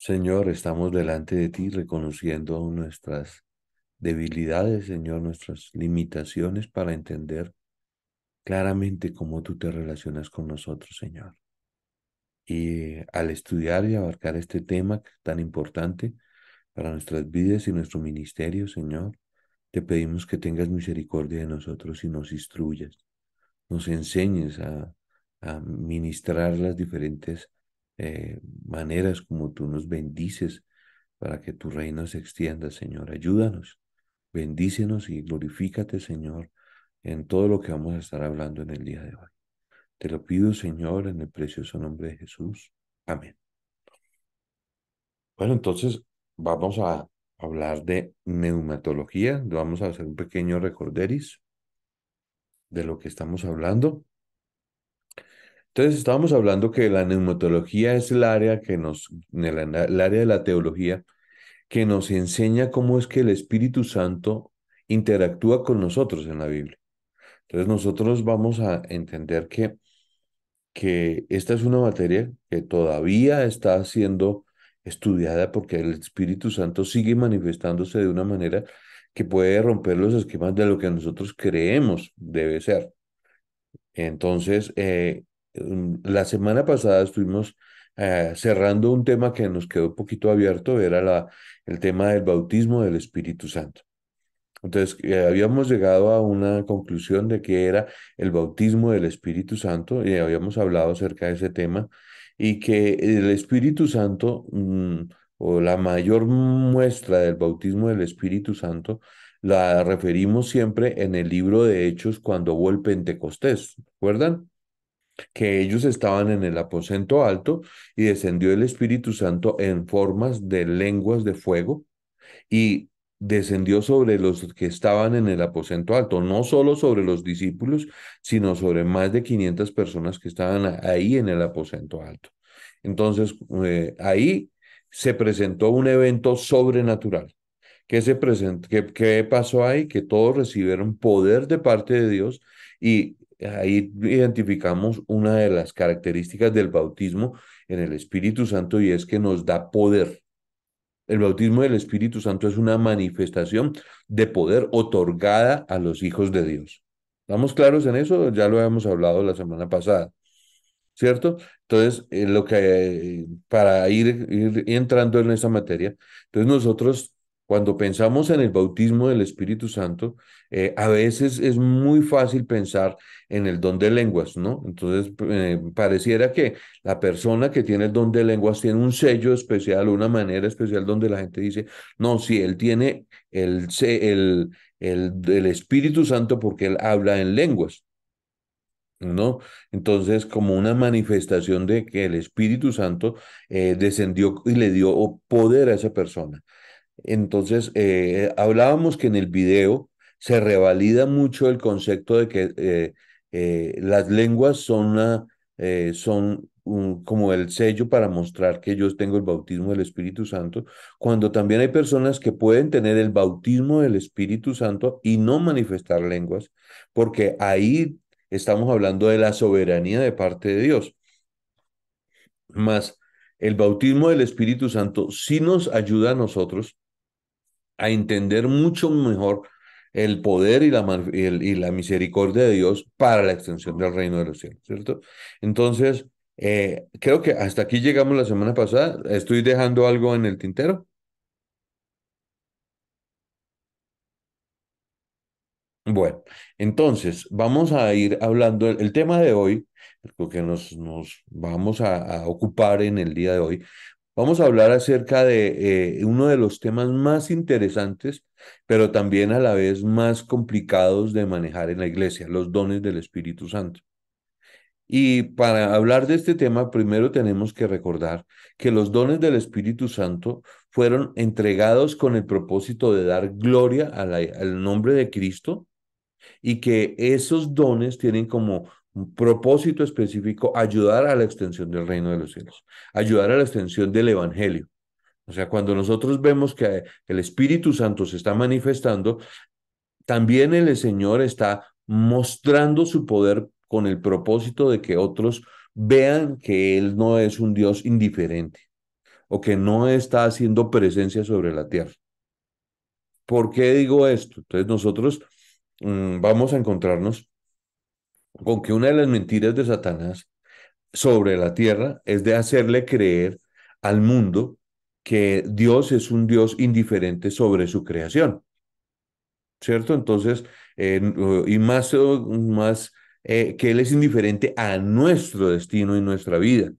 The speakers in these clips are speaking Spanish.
Señor, estamos delante de ti reconociendo nuestras debilidades, Señor, nuestras limitaciones para entender claramente cómo tú te relacionas con nosotros, Señor. Y al estudiar y abarcar este tema tan importante para nuestras vidas y nuestro ministerio, Señor, te pedimos que tengas misericordia de nosotros y nos instruyas, nos enseñes a ministrar las diferentes maneras como tú nos bendices para que tu reino se extienda, Señor. Ayúdanos, bendícenos y glorifícate, Señor, en todo lo que vamos a estar hablando en el día de hoy. Te lo pido, Señor, en el precioso nombre de Jesús. Amén. Bueno, entonces vamos a hablar de neumatología. Vamos a hacer un pequeño recorderis de lo que estamos hablando. Entonces, estábamos hablando que la neumatología es el área el área de la teología que nos enseña cómo es que el Espíritu Santo interactúa con nosotros en la Biblia. Entonces, nosotros vamos a entender que esta es una materia que todavía está siendo estudiada porque el Espíritu Santo sigue manifestándose de una manera que puede romper los esquemas de lo que nosotros creemos debe ser. Entonces, la semana pasada estuvimos cerrando un tema que nos quedó un poquito abierto, era el tema del bautismo del Espíritu Santo. Entonces, habíamos llegado a una conclusión de que era el bautismo del Espíritu Santo y habíamos hablado acerca de ese tema y que el Espíritu Santo, o la mayor muestra del bautismo del Espíritu Santo, la referimos siempre en el libro de Hechos cuando hubo el Pentecostés, ¿recuerdan? Que ellos estaban en el aposento alto y descendió el Espíritu Santo en formas de lenguas de fuego y descendió sobre los que estaban en el aposento alto, no solo sobre los discípulos, sino sobre más de 500 personas que estaban ahí en el aposento alto. Entonces, ahí se presentó un evento sobrenatural. ¿Qué pasó ahí? Que todos recibieron poder de parte de Dios y ahí identificamos una de las características del bautismo en el Espíritu Santo y es que nos da poder. El bautismo del Espíritu Santo es una manifestación de poder otorgada a los hijos de Dios. ¿Estamos claros en eso? Ya lo habíamos hablado la semana pasada, ¿cierto? Entonces, para ir entrando en esa materia, entonces nosotros, cuando pensamos en el bautismo del Espíritu Santo, a veces es muy fácil pensar en el don de lenguas, ¿no? Entonces, pareciera que la persona que tiene el don de lenguas tiene un sello especial, una manera especial donde la gente dice, no, sí, él tiene el Espíritu Santo porque él habla en lenguas. ¿No? Entonces, como una manifestación de que el Espíritu Santo descendió y le dio poder a esa persona. Entonces, hablábamos que en el video se revalida mucho el concepto de que las lenguas son como el sello para mostrar que yo tengo el bautismo del Espíritu Santo, cuando también hay personas que pueden tener el bautismo del Espíritu Santo y no manifestar lenguas, porque ahí estamos hablando de la soberanía de parte de Dios. Más el bautismo del Espíritu Santo sí nos ayuda a nosotros a entender mucho mejor el poder y la misericordia de Dios para la extensión del reino de los cielos, ¿cierto? Entonces, creo que hasta aquí llegamos la semana pasada. ¿Estoy dejando algo en el tintero? Bueno, entonces vamos a ir hablando, el tema de hoy, lo que nos vamos a ocupar en el día de hoy. Vamos a hablar acerca de uno de los temas más interesantes, pero también a la vez más complicados de manejar en la iglesia, los dones del Espíritu Santo. Y para hablar de este tema, primero tenemos que recordar que los dones del Espíritu Santo fueron entregados con el propósito de dar gloria al nombre de Cristo y que esos dones tienen como un propósito específico ayudar a la extensión del reino de los cielos, ayudar a la extensión del evangelio. O sea, cuando nosotros vemos que el Espíritu Santo se está manifestando, también el Señor está mostrando su poder con el propósito de que otros vean que Él no es un Dios indiferente. o que no está haciendo presencia sobre la tierra. ¿Por qué digo esto? Entonces nosotros vamos a encontrarnos con que una de las mentiras de Satanás sobre la tierra es de hacerle creer al mundo que Dios es un Dios indiferente sobre su creación, ¿cierto? Entonces, y más que Él es indiferente a nuestro destino y nuestra vida.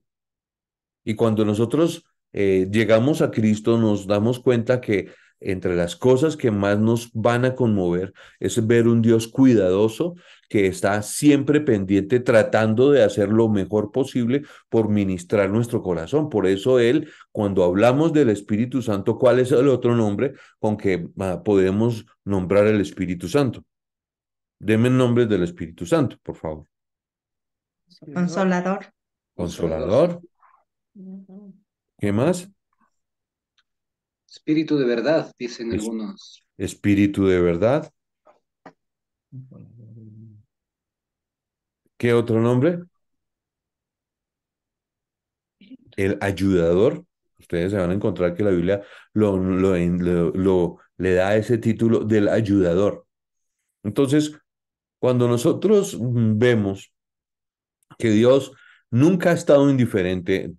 Y cuando nosotros llegamos a Cristo, nos damos cuenta que entre las cosas que más nos van a conmover es ver un Dios cuidadoso que está siempre pendiente, tratando de hacer lo mejor posible por ministrar nuestro corazón. Por eso Él, cuando hablamos del Espíritu Santo, ¿cuál es el otro nombre con que podemos nombrar el Espíritu Santo? Deme nombres del Espíritu Santo, por favor. Consolador. Consolador. ¿Qué más? Espíritu de verdad, dicen Es- algunos. Espíritu de verdad. ¿Qué otro nombre? El ayudador. Ustedes se van a encontrar que la Biblia le da ese título del ayudador. Entonces, cuando nosotros vemos que Dios nunca ha estado indiferente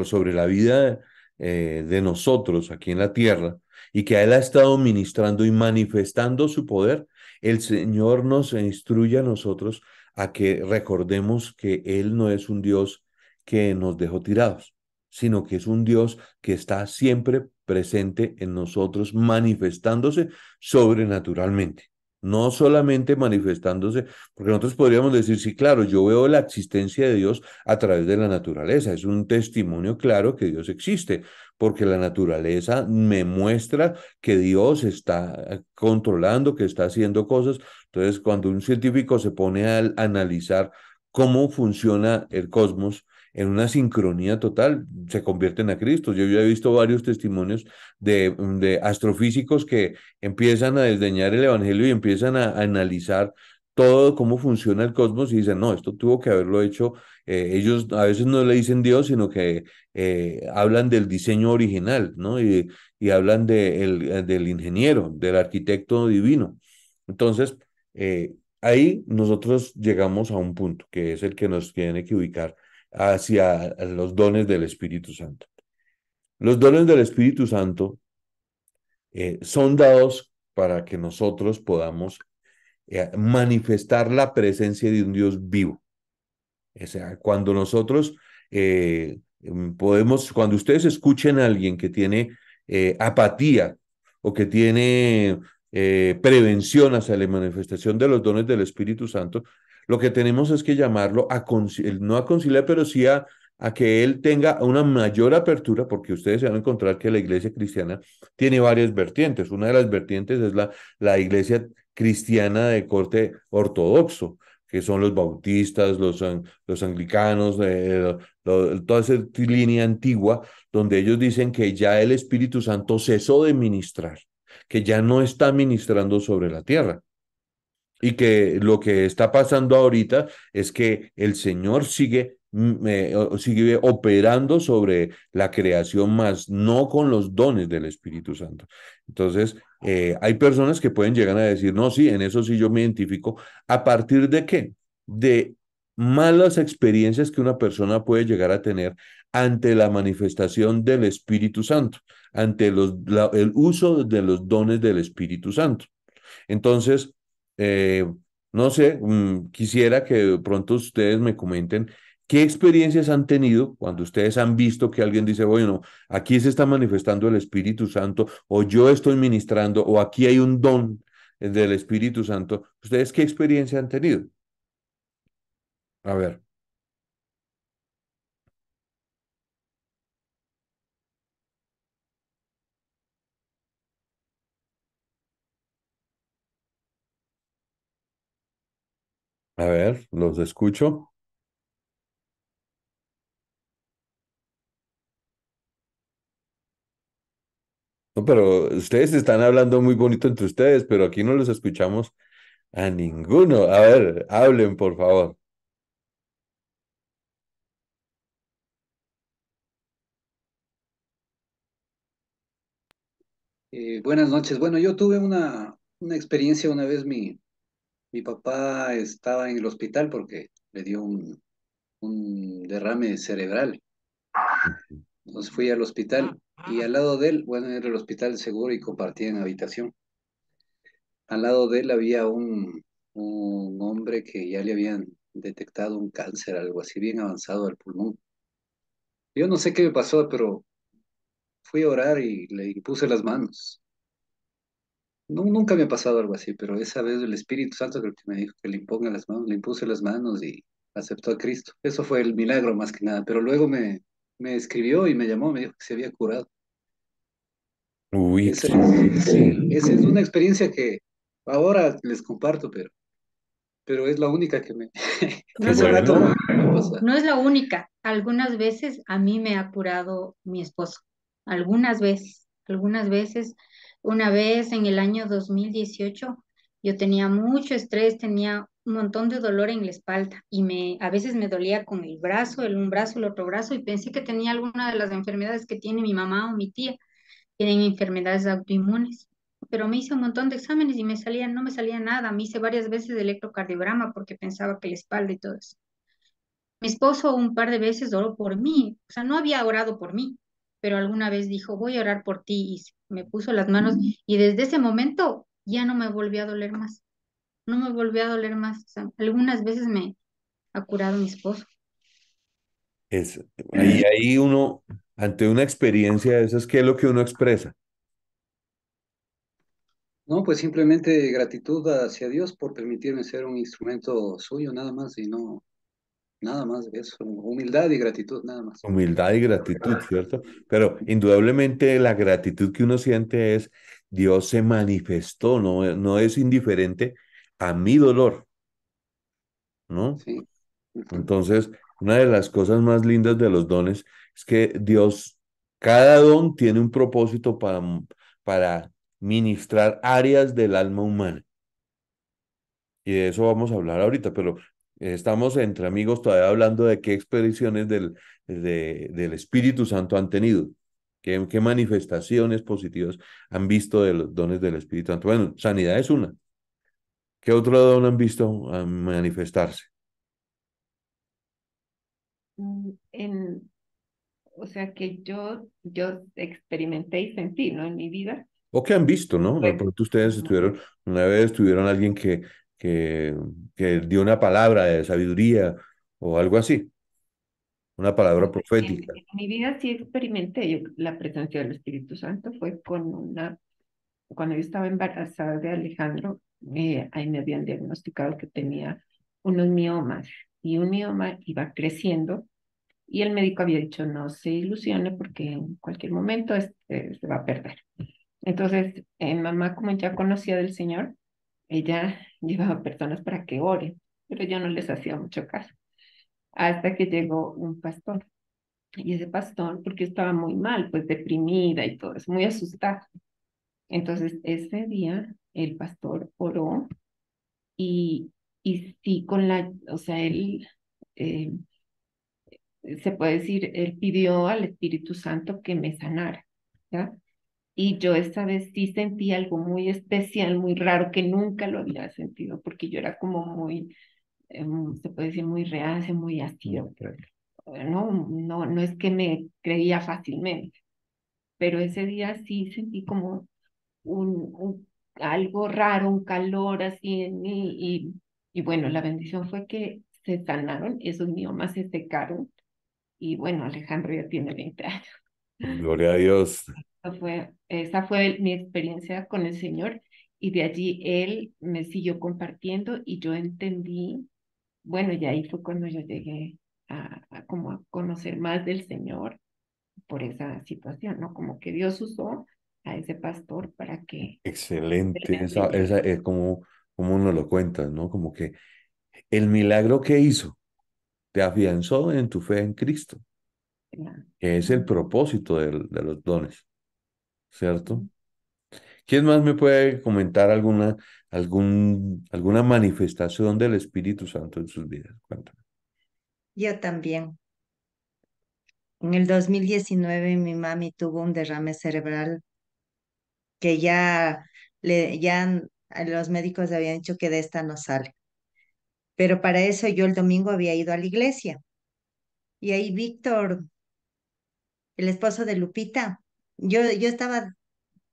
sobre la vida de nosotros aquí en la tierra y que Él ha estado ministrando y manifestando su poder, el Señor nos instruye a nosotros a que recordemos que Él no es un Dios que nos dejó tirados, sino que es un Dios que está siempre presente en nosotros, manifestándose sobrenaturalmente. No solamente manifestándose porque nosotros podríamos decir, sí, claro, yo veo la existencia de Dios a través de la naturaleza. Es un testimonio claro que Dios existe, porque la naturaleza me muestra que Dios está controlando, que está haciendo cosas. Entonces, cuando un científico se pone a analizar cómo funciona el cosmos en una sincronía total, se convierten a Cristo. Yo ya he visto varios testimonios de astrofísicos que empiezan a desdeñar el Evangelio y empiezan a analizar todo cómo funciona el cosmos y dicen, no, esto tuvo que haberlo hecho. Ellos a veces no le dicen Dios, sino que hablan del diseño original, ¿no? Y hablan del ingeniero, del arquitecto divino. Entonces, ahí nosotros llegamos a un punto que es el que nos tiene que ubicar hacia los dones del Espíritu Santo. Los dones del Espíritu Santo son dados para que nosotros podamos manifestar la presencia de un Dios vivo. O sea, cuando nosotros cuando ustedes escuchen a alguien que tiene apatía o que tiene prevención hacia la manifestación de los dones del Espíritu Santo, lo que tenemos es que llamarlo no a conciliar, pero sí a que él tenga una mayor apertura, porque ustedes se van a encontrar que la iglesia cristiana tiene varias vertientes. Una de las vertientes es la iglesia cristiana de corte ortodoxo, que son los bautistas, los anglicanos, toda esa línea antigua, donde ellos dicen que ya el Espíritu Santo cesó de ministrar, que ya no está ministrando sobre la tierra. Y que lo que está pasando ahorita es que el Señor sigue operando sobre la creación más, no con los dones del Espíritu Santo. Entonces, hay personas que pueden llegar a decir, no, sí, en eso sí yo me identifico. ¿A partir de qué? De malas experiencias que una persona puede llegar a tener ante la manifestación del Espíritu Santo, ante el uso de los dones del Espíritu Santo. Entonces, eh, no sé, quisiera que de pronto ustedes me comenten qué experiencias han tenido cuando ustedes han visto que alguien dice, bueno, aquí se está manifestando el Espíritu Santo, o yo estoy ministrando, o aquí hay un don del Espíritu Santo. ¿Ustedes qué experiencia han tenido? A ver, los escucho. No, pero ustedes están hablando muy bonito entre ustedes, pero aquí no los escuchamos a ninguno. A ver, hablen, por favor. Buenas noches. Bueno, yo tuve una experiencia una vez. Mi papá estaba en el hospital porque le dio un derrame cerebral. Entonces fui al hospital y al lado de él, bueno, era el hospital seguro y compartían habitación. Al lado de él había un hombre que ya le habían detectado un cáncer, algo así, bien avanzado al pulmón. Yo no sé qué me pasó, pero fui a orar y le impuse las manos. Nunca me ha pasado algo así, pero esa vez el Espíritu Santo creo que me dijo que le imponga las manos, le impuse las manos y aceptó a Cristo. Eso fue el milagro más que nada, pero luego me escribió y me llamó, me dijo que se había curado. Uy, Esa qué es, sí, bien. esa es una experiencia que ahora les comparto, pero es la única que Qué No es hace la, rato bueno. me pasa. no es la única. Algunas veces a mí me ha curado mi esposo. Algunas veces, algunas veces. Una vez en el año 2018 yo tenía mucho estrés, tenía un montón de dolor en la espalda y a veces me dolía con el brazo, un brazo, el otro brazo y pensé que tenía alguna de las enfermedades que tiene mi mamá o mi tía. Tienen enfermedades autoinmunes. Pero me hice un montón de exámenes y no me salía nada. Me hice varias veces el electrocardiograma porque pensaba que la espalda y todo eso. Mi esposo un par de veces oró por mí, o sea, no había orado por mí, pero alguna vez dijo, voy a orar por ti y me puso las manos y desde ese momento ya no me volvió a doler más, no me volvió a doler más. O sea, algunas veces me ha curado mi esposo. Es, ahí uno, ante una experiencia de esas, ¿qué es lo que uno expresa? No, pues simplemente gratitud hacia Dios por permitirme ser un instrumento suyo, nada más, y no, nada más de eso. Humildad y gratitud, nada más. Humildad y gratitud, ¿cierto? Pero indudablemente la gratitud que uno siente es, Dios se manifestó, no, no es indiferente a mi dolor, ¿no? Sí. Ujú. Entonces, una de las cosas más lindas de los dones es que Dios, cada don tiene un propósito para ministrar áreas del alma humana. Y de eso vamos a hablar ahorita, pero estamos entre amigos todavía hablando de qué expresiones del Espíritu Santo han tenido, qué manifestaciones positivas han visto de los dones del Espíritu Santo. Bueno, sanidad es una. ¿Qué otro don han visto manifestarse? En, o sea que yo experimenté y sentí, ¿no? En mi vida. ¿O qué han visto, no? De Fue, pronto ustedes estuvieron, una vez tuvieron alguien que, que dio una palabra de sabiduría o algo así, una o palabra sea, profética. en mi vida sí experimenté la presencia del Espíritu Santo. Fue cuando yo estaba embarazada de Alejandro, ahí me habían diagnosticado que tenía unos miomas y un mioma iba creciendo y el médico había dicho no se ilusione porque en cualquier momento se va a perder. Entonces, mamá, como ya conocía del Señor, ella llevaba personas para que oren, pero yo no les hacía mucho caso. Hasta que llegó un pastor. Y ese pastor, porque estaba muy mal, pues deprimida y todo eso, muy asustada. Entonces, ese día el pastor oró y, y sí, o sea, él, eh, se puede decir, él pidió al Espíritu Santo que me sanara, ¿ya? Y yo esta vez sí sentí algo muy especial, muy raro, que nunca lo había sentido, porque yo era como muy, se puede decir, muy reacia, muy ácida. No es que me creía fácilmente, pero ese día sí sentí como algo raro, un calor así en mí, y bueno, la bendición fue que se sanaron, esos miomas se secaron, y bueno, Alejandro ya tiene 20 años. Gloria a Dios. Esa fue mi experiencia con el Señor y de allí Él me siguió compartiendo y yo entendí, bueno, y ahí fue cuando yo llegué a como a conocer más del Señor por esa situación, ¿no? Como que Dios usó a ese pastor para que Él me Excelente, esa enseñara. es como uno lo cuentas, ¿no? Como que el milagro que hizo te afianzó en tu fe en Cristo, ¿Verdad? que es el propósito de los dones, ¿cierto? ¿Quién más me puede comentar alguna manifestación del Espíritu Santo en sus vidas? Cuéntame. Yo también. En el 2019 mi mami tuvo un derrame cerebral que ya los médicos habían dicho que de esta no sale. Pero para eso yo el domingo había ido a la iglesia y ahí Víctor, el esposo de Lupita, yo estaba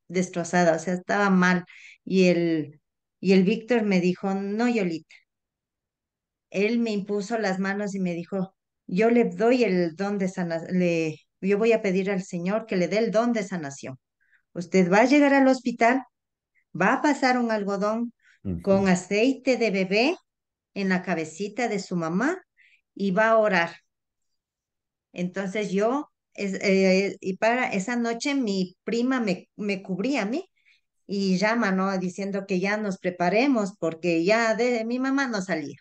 destrozada, o sea, estaba mal y el Víctor me dijo, no, Yolita, él me impuso las manos y me dijo, yo le doy el don de sanación, yo voy a pedir al Señor que le dé el don de sanación. Usted va a llegar al hospital, va a pasar un algodón con Ujú. aceite de bebé en la cabecita de su mamá y va a orar. Entonces y para esa noche mi prima me cubría a mí y llama, ¿no? Diciendo que ya nos preparemos porque ya de mi mamá no salía.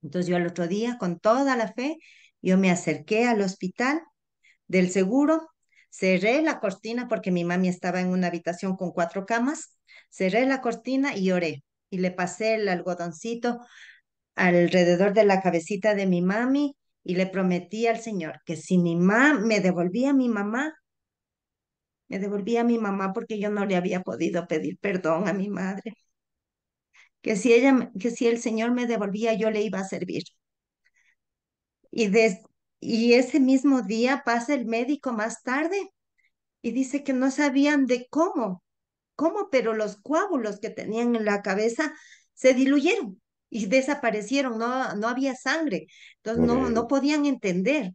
Entonces yo al otro día, con toda la fe, yo me acerqué al hospital del seguro, cerré la cortina porque mi mami estaba en una habitación con 4 camas, cerré la cortina y oré y le pasé el algodoncito alrededor de la cabecita de mi mami y le prometí al Señor que si mi mamá me devolvía a mi mamá porque yo no le había podido pedir perdón a mi madre, que si el Señor me devolvía yo le iba a servir. Y, y ese mismo día pasa el médico más tarde y dice que no sabían de cómo, pero los coágulos que tenían en la cabeza se diluyeron y desaparecieron, no había sangre, entonces Gloria a no Dios. podían entender.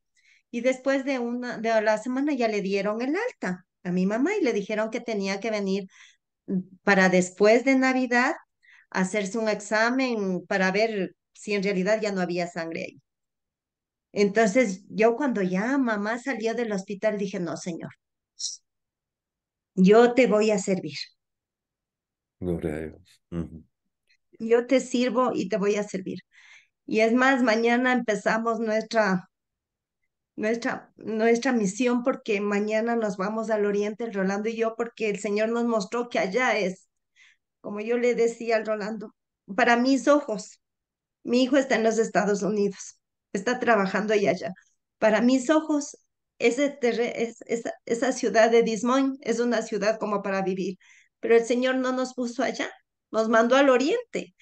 Y después de la semana ya le dieron el alta a mi mamá y le dijeron que tenía que venir para después de Navidad hacerse un examen para ver si en realidad ya no había sangre ahí. Entonces yo cuando ya mamá salió del hospital dije, no, Señor, yo te voy a servir. Gloria a Dios. Ujú. Yo te sirvo y te voy a servir. Y es más, mañana empezamos nuestra misión porque mañana nos vamos al oriente, el Rolando y yo, porque el Señor nos mostró que allá es, como yo le decía al Rolando, para mis ojos, mi hijo está en los Estados Unidos, está trabajando allá. Para mis ojos, esa ciudad de Des Moines es una ciudad como para vivir, pero el Señor no nos puso allá, nos mandó al oriente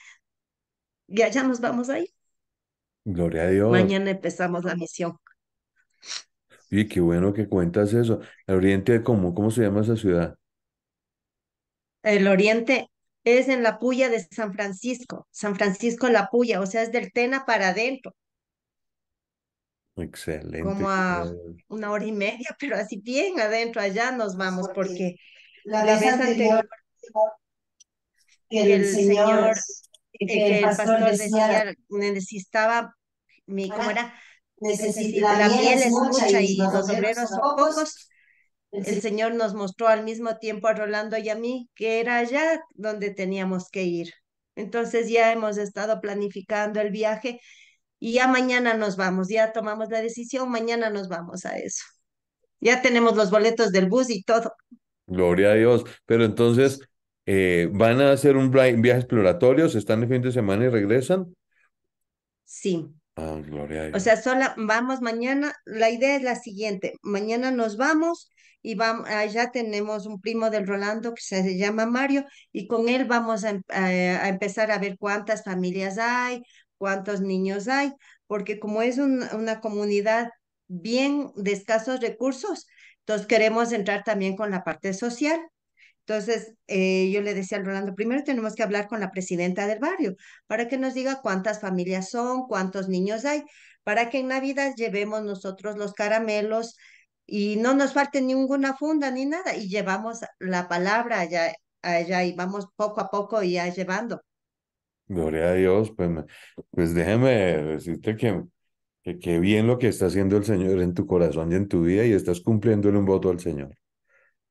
y allá nos vamos a ir. Gloria a Dios. Mañana empezamos la misión. Y qué bueno que cuentas eso. El Oriente, ¿cómo se llama esa ciudad? El oriente es en la Puya de San Francisco La Puya, o sea, es del Tena para adentro, Excelente. como Gloria a a Dios. 1 hora y media, pero así bien adentro, allá nos vamos, Porque porque la la vez vez anterior anterior que que el el señor, señor, que el que el pastor pastor decía, decía, necesitaba, ¿cómo "Ah, era? la La miel miel es es mucha mucha y y los los obreros obreros son son pocos". pocos. El El Señor nos mostró al mismo tiempo a Rolando y a mí que era allá donde teníamos que ir. Entonces ya hemos estado planificando el viaje y ya mañana nos vamos, ya tomamos la decisión, mañana nos vamos a eso. Ya tenemos los boletos del bus y todo. Gloria a Dios. Pero entonces, ¿van a hacer un viaje exploratorio? ¿Se están el fin de semana y regresan? Sí, Ah, gloria a o Dios. sea, vamos mañana. La idea es la siguiente, mañana nos vamos y vamos, allá tenemos un primo del Rolando que se llama Mario y con él vamos a empezar a ver cuántas familias hay, cuántos niños hay, porque como es una comunidad bien de escasos recursos, entonces queremos entrar también con la parte social. Entonces, yo le decía al Rolando, primero tenemos que hablar con la presidenta del barrio para que nos diga cuántas familias son, cuántos niños hay, para que en Navidad llevemos nosotros los caramelos y no nos falte ninguna funda ni nada y llevamos la palabra allá y vamos poco a poco ya llevando. Gloria a Dios. Pues déjeme decirte que bien lo que está haciendo el Señor en tu corazón y en tu vida y estás cumpliéndole un voto al Señor.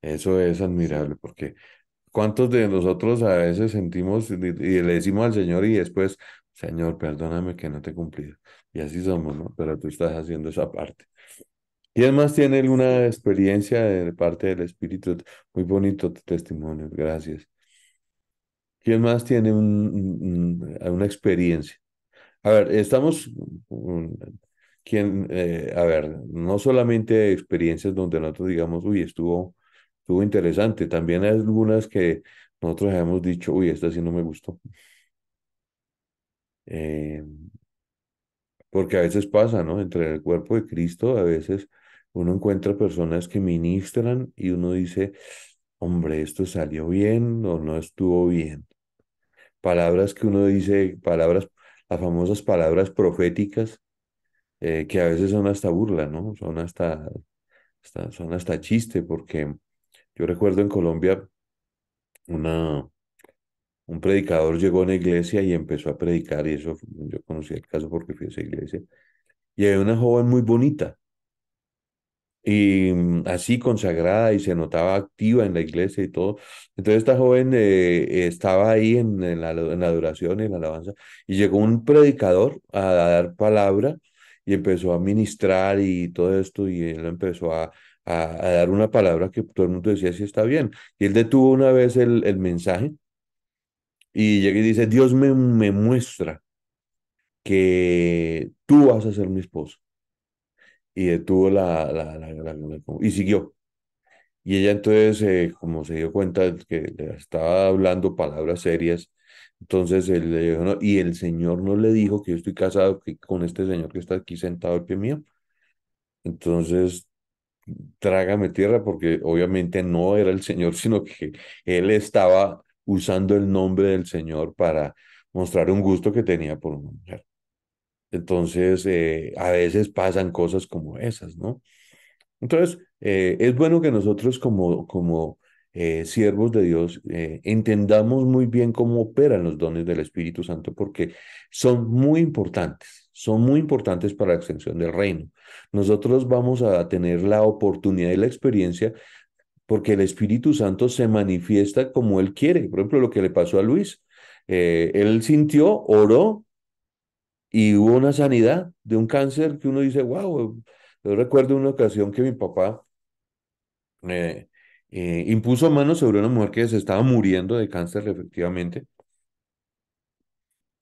Eso es Sí, admirable porque ¿cuántos de nosotros a veces sentimos y le decimos al Señor y después, Señor, perdóname que no te he cumplido? Y así somos, ¿no? Pero tú estás haciendo esa parte. Y además tiene alguna sí. experiencia de parte del Espíritu. Muy bonito tu testimonio, gracias. ¿Quién más tiene una experiencia? A ver, a ver, no solamente experiencias donde nosotros digamos, uy, estuvo estuvo interesante. También hay algunas que nosotros hemos dicho, uy, esta sí no me gustó. Eh, Porque a veces pasa, ¿no? Entre el cuerpo de Cristo, a veces uno encuentra personas que ministran y uno dice, hombre, esto salió bien o no estuvo bien. Palabras que uno dice, palabras, las famosas palabras proféticas, que a veces son hasta burla, ¿no? Son son hasta chiste, porque yo recuerdo en Colombia una, un predicador llegó a una iglesia y empezó a predicar, y eso, yo conocí el caso porque fui a esa iglesia, y había una joven muy bonita y así consagrada y se notaba activa en la iglesia y todo. Entonces esta joven estaba ahí en la adoración y en la alabanza y llegó un predicador a dar palabra y empezó a ministrar y todo esto y él empezó a dar una palabra que todo el mundo decía si está bien. Y él detuvo una vez el mensaje y llega y dice, Dios me muestra que tú vas a ser mi esposo. Y detuvo y siguió. Y ella entonces, como se dio cuenta de que le estaba hablando palabras serias, entonces él le dijo, "No", y el Señor no le dijo que yo estoy casado con este señor que está aquí sentado al pie mío. Entonces, trágame tierra, porque obviamente no era el Señor, sino que él estaba usando el nombre del Señor para mostrar un gusto que tenía por una mujer. Entonces, a veces pasan cosas como esas, ¿no? Entonces, es bueno que nosotros como siervos de Dios entendamos muy bien cómo operan los dones del Espíritu Santo porque son muy importantes para la extensión del reino. Nosotros vamos a tener la oportunidad y la experiencia porque el Espíritu Santo se manifiesta como Él quiere. Por ejemplo, lo que le pasó a Luis. Él sintió, oró y hubo una sanidad de un cáncer que uno dice, wow. Yo recuerdo una ocasión que mi papá eh, impuso manos sobre una mujer que se estaba muriendo de cáncer, efectivamente,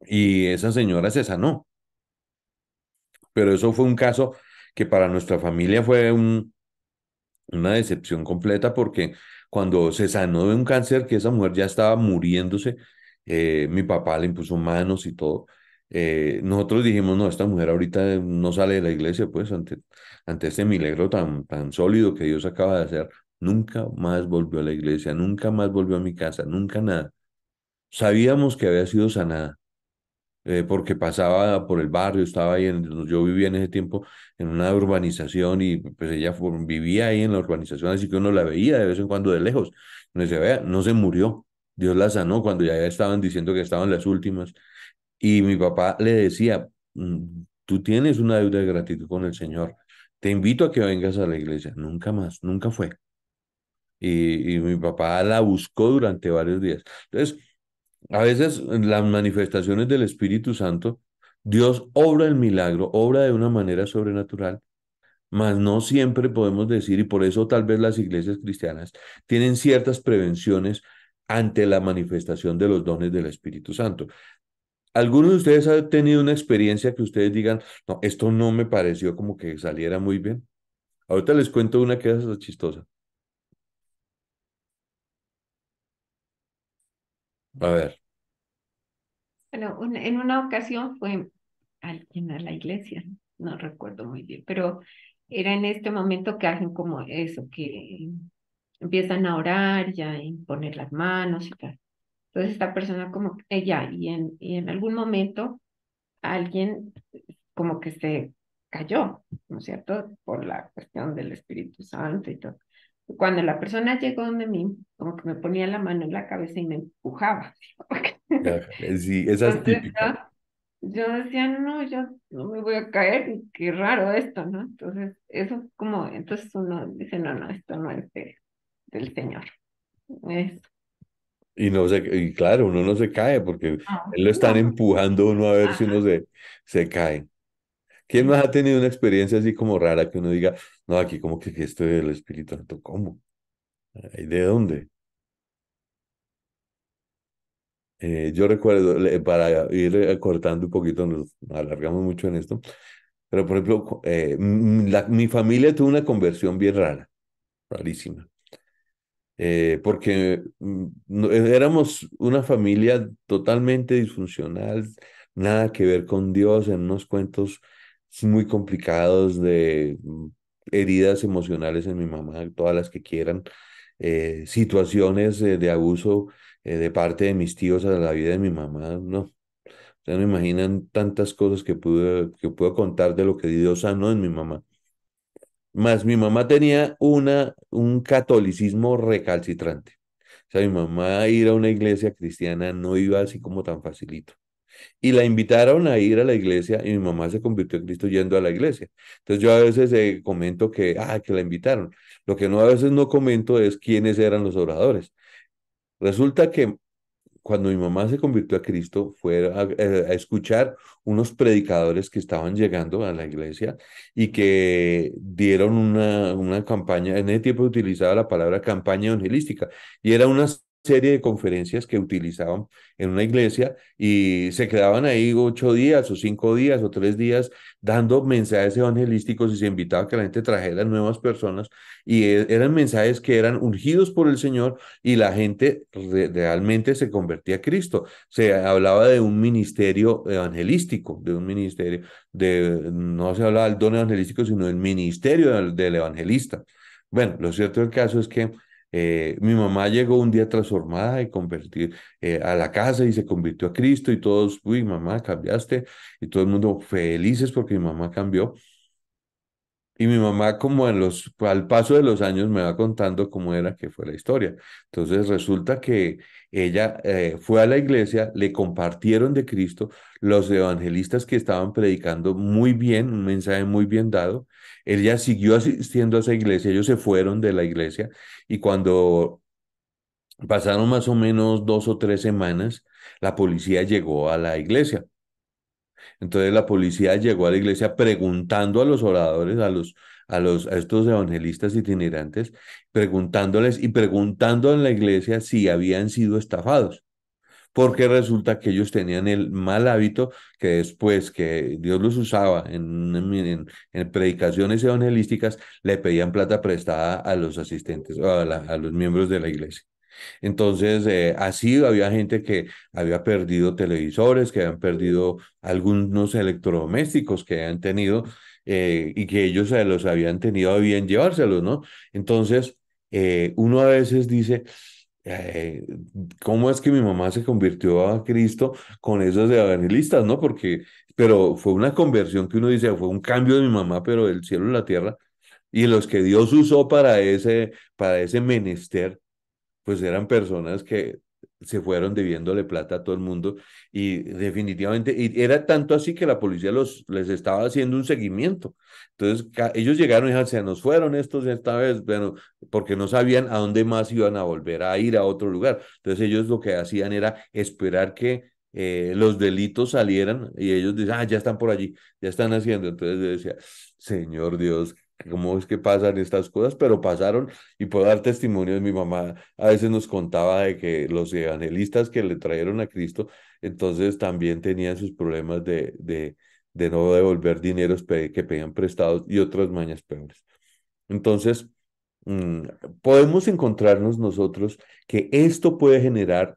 y esa señora se sanó. Pero eso fue un caso que para nuestra familia fue una decepción completa porque cuando se sanó de un cáncer que esa mujer ya estaba muriéndose, mi papá le impuso manos y todo. Nosotros dijimos, no, esta mujer ahorita no sale de la iglesia, pues ante este milagro tan sólido que Dios acaba de hacer, nunca más volvió a la iglesia, nunca más volvió a mi casa, nunca nada. Sabíamos que había sido sanada, porque pasaba por el barrio, estaba ahí, yo vivía en ese tiempo en una urbanización y pues ella vivía ahí en la urbanización, así que uno la veía de vez en cuando de lejos. Uno decía, vea, no se murió, Dios la sanó cuando ya estaban diciendo que estaban las últimas. Y mi papá le decía, tú tienes una deuda de gratitud con el Señor, te invito a que vengas a la iglesia. Nunca más, nunca fue. Y mi papá la buscó durante varios días. Entonces, a veces en las manifestaciones del Espíritu Santo, Dios obra el milagro, obra de una manera sobrenatural, mas no siempre podemos decir, y por eso tal vez las iglesias cristianas tienen ciertas prevenciones ante la manifestación de los dones del Espíritu Santo. ¿Algunos de ustedes han tenido una experiencia que ustedes digan, no, esto no me pareció como que saliera muy bien? Ahorita les cuento una que es chistosa. A ver, Bueno, en una ocasión fue alguien a la iglesia, no recuerdo muy bien, pero era en este momento que hacen como eso, que empiezan a orar ya y poner las manos y tal. Entonces esta persona como ella y en algún momento alguien como que se cayó, ¿no es cierto? Por la cuestión del Espíritu Santo y todo. Cuando la persona llegó donde mí, como que me ponía la mano en la cabeza y me empujaba. ya, sí, esa es Entonces típica. yo decía, no, yo no me voy a caer, y qué raro esto, ¿no? Entonces, eso como, entonces uno dice, no, no, esto no es del Señor. Es, Y claro, uno no se cae porque él lo están no, empujando a uno a ver si uno ajá, se cae. ¿Quién sí. más ha tenido una experiencia así como rara que uno diga, no, aquí como que esto del Espíritu Santo, ¿cómo? ¿Y de dónde? Yo recuerdo, para ir cortando un poquito, nos alargamos mucho en esto, pero por ejemplo, mi familia tuvo una conversión bien rara, rarísima. porque éramos una familia totalmente disfuncional, nada que ver con Dios, en unos cuentos muy complicados de heridas emocionales en mi mamá, todas las que quieran, situaciones de abuso de parte de mis tíos a la vida de mi mamá, no. Ustedes no imaginan tantas cosas que puedo contar de lo que Dios sanó en mi mamá. Más mi mamá tenía un catolicismo recalcitrante. O sea, mi mamá ir a una iglesia cristiana no iba así como tan facilito. Y la invitaron a ir a la iglesia y mi mamá se convirtió en Cristo yendo a la iglesia. Entonces yo a veces comento que la invitaron. Lo que no a veces no comento es quiénes eran los oradores. Resulta que cuando mi mamá se convirtió a Cristo, fue a escuchar unos predicadores que estaban llegando a la iglesia y que dieron una campaña, en ese tiempo utilizaba la palabra campaña evangelística, y era una serie de conferencias que utilizaban en una iglesia y se quedaban ahí 8 días o 5 días o 3 días dando mensajes evangelísticos y se invitaba a que la gente trajera nuevas personas y eran mensajes que eran ungidos por el Señor y la gente realmente se convertía a Cristo. Se hablaba de un ministerio evangelístico, de un ministerio, no se hablaba del don evangelístico, sino del ministerio del evangelista. Bueno, lo cierto del caso es que mi mamá llegó un día transformada y convertir a la casa y se convirtió a Cristo y todos, uy, mamá, cambiaste y todo el mundo felices porque mi mamá cambió. Y mi mamá, como al paso de los años, me va contando cómo era que fue la historia. Entonces resulta que ella fue a la iglesia, le compartieron de Cristo, los evangelistas que estaban predicando muy bien, un mensaje muy bien dado. Ella siguió asistiendo a esa iglesia, ellos se fueron de la iglesia y cuando pasaron más o menos 2 o 3 semanas, la policía llegó a la iglesia. Entonces la policía llegó a la iglesia preguntando a los oradores, a estos evangelistas itinerantes, preguntándoles y preguntando en la iglesia si habían sido estafados. Porque resulta que ellos tenían el mal hábito que después que Dios los usaba en predicaciones evangelísticas, le pedían plata prestada a los asistentes, o a los miembros de la iglesia. Entonces, así había gente que había perdido televisores, que habían perdido algunos electrodomésticos que habían tenido y que ellos se los habían tenido a bien llevárselos, ¿no? Entonces, uno a veces dice, eh, ¿cómo es que mi mamá se convirtió a Cristo con esos evangelistas, ¿no? Pero fue una conversión que uno dice, fue un cambio de mi mamá, pero del cielo a la tierra. Y los que Dios usó para ese menester pues eran personas que se fueron debiéndole plata a todo el mundo y definitivamente, y era tanto así que la policía les estaba haciendo un seguimiento. Entonces, ellos llegaron y dijeron, se nos fueron estos esta vez, bueno, porque no sabían a dónde más iban a volver a ir a otro lugar. Entonces, ellos lo que hacían era esperar que los delitos salieran y ellos decían, ya están por allí, ya están haciendo. Entonces, yo decía, Señor Dios, ¿cómo es que pasan estas cosas? Pero pasaron y puedo dar testimonio de mi mamá. A veces nos contaba de que los evangelistas que le trajeron a Cristo, entonces también tenían sus problemas de no devolver dineros que pedían prestados y otras mañas peores. Entonces, mm, podemos encontrarnos nosotros que esto puede generar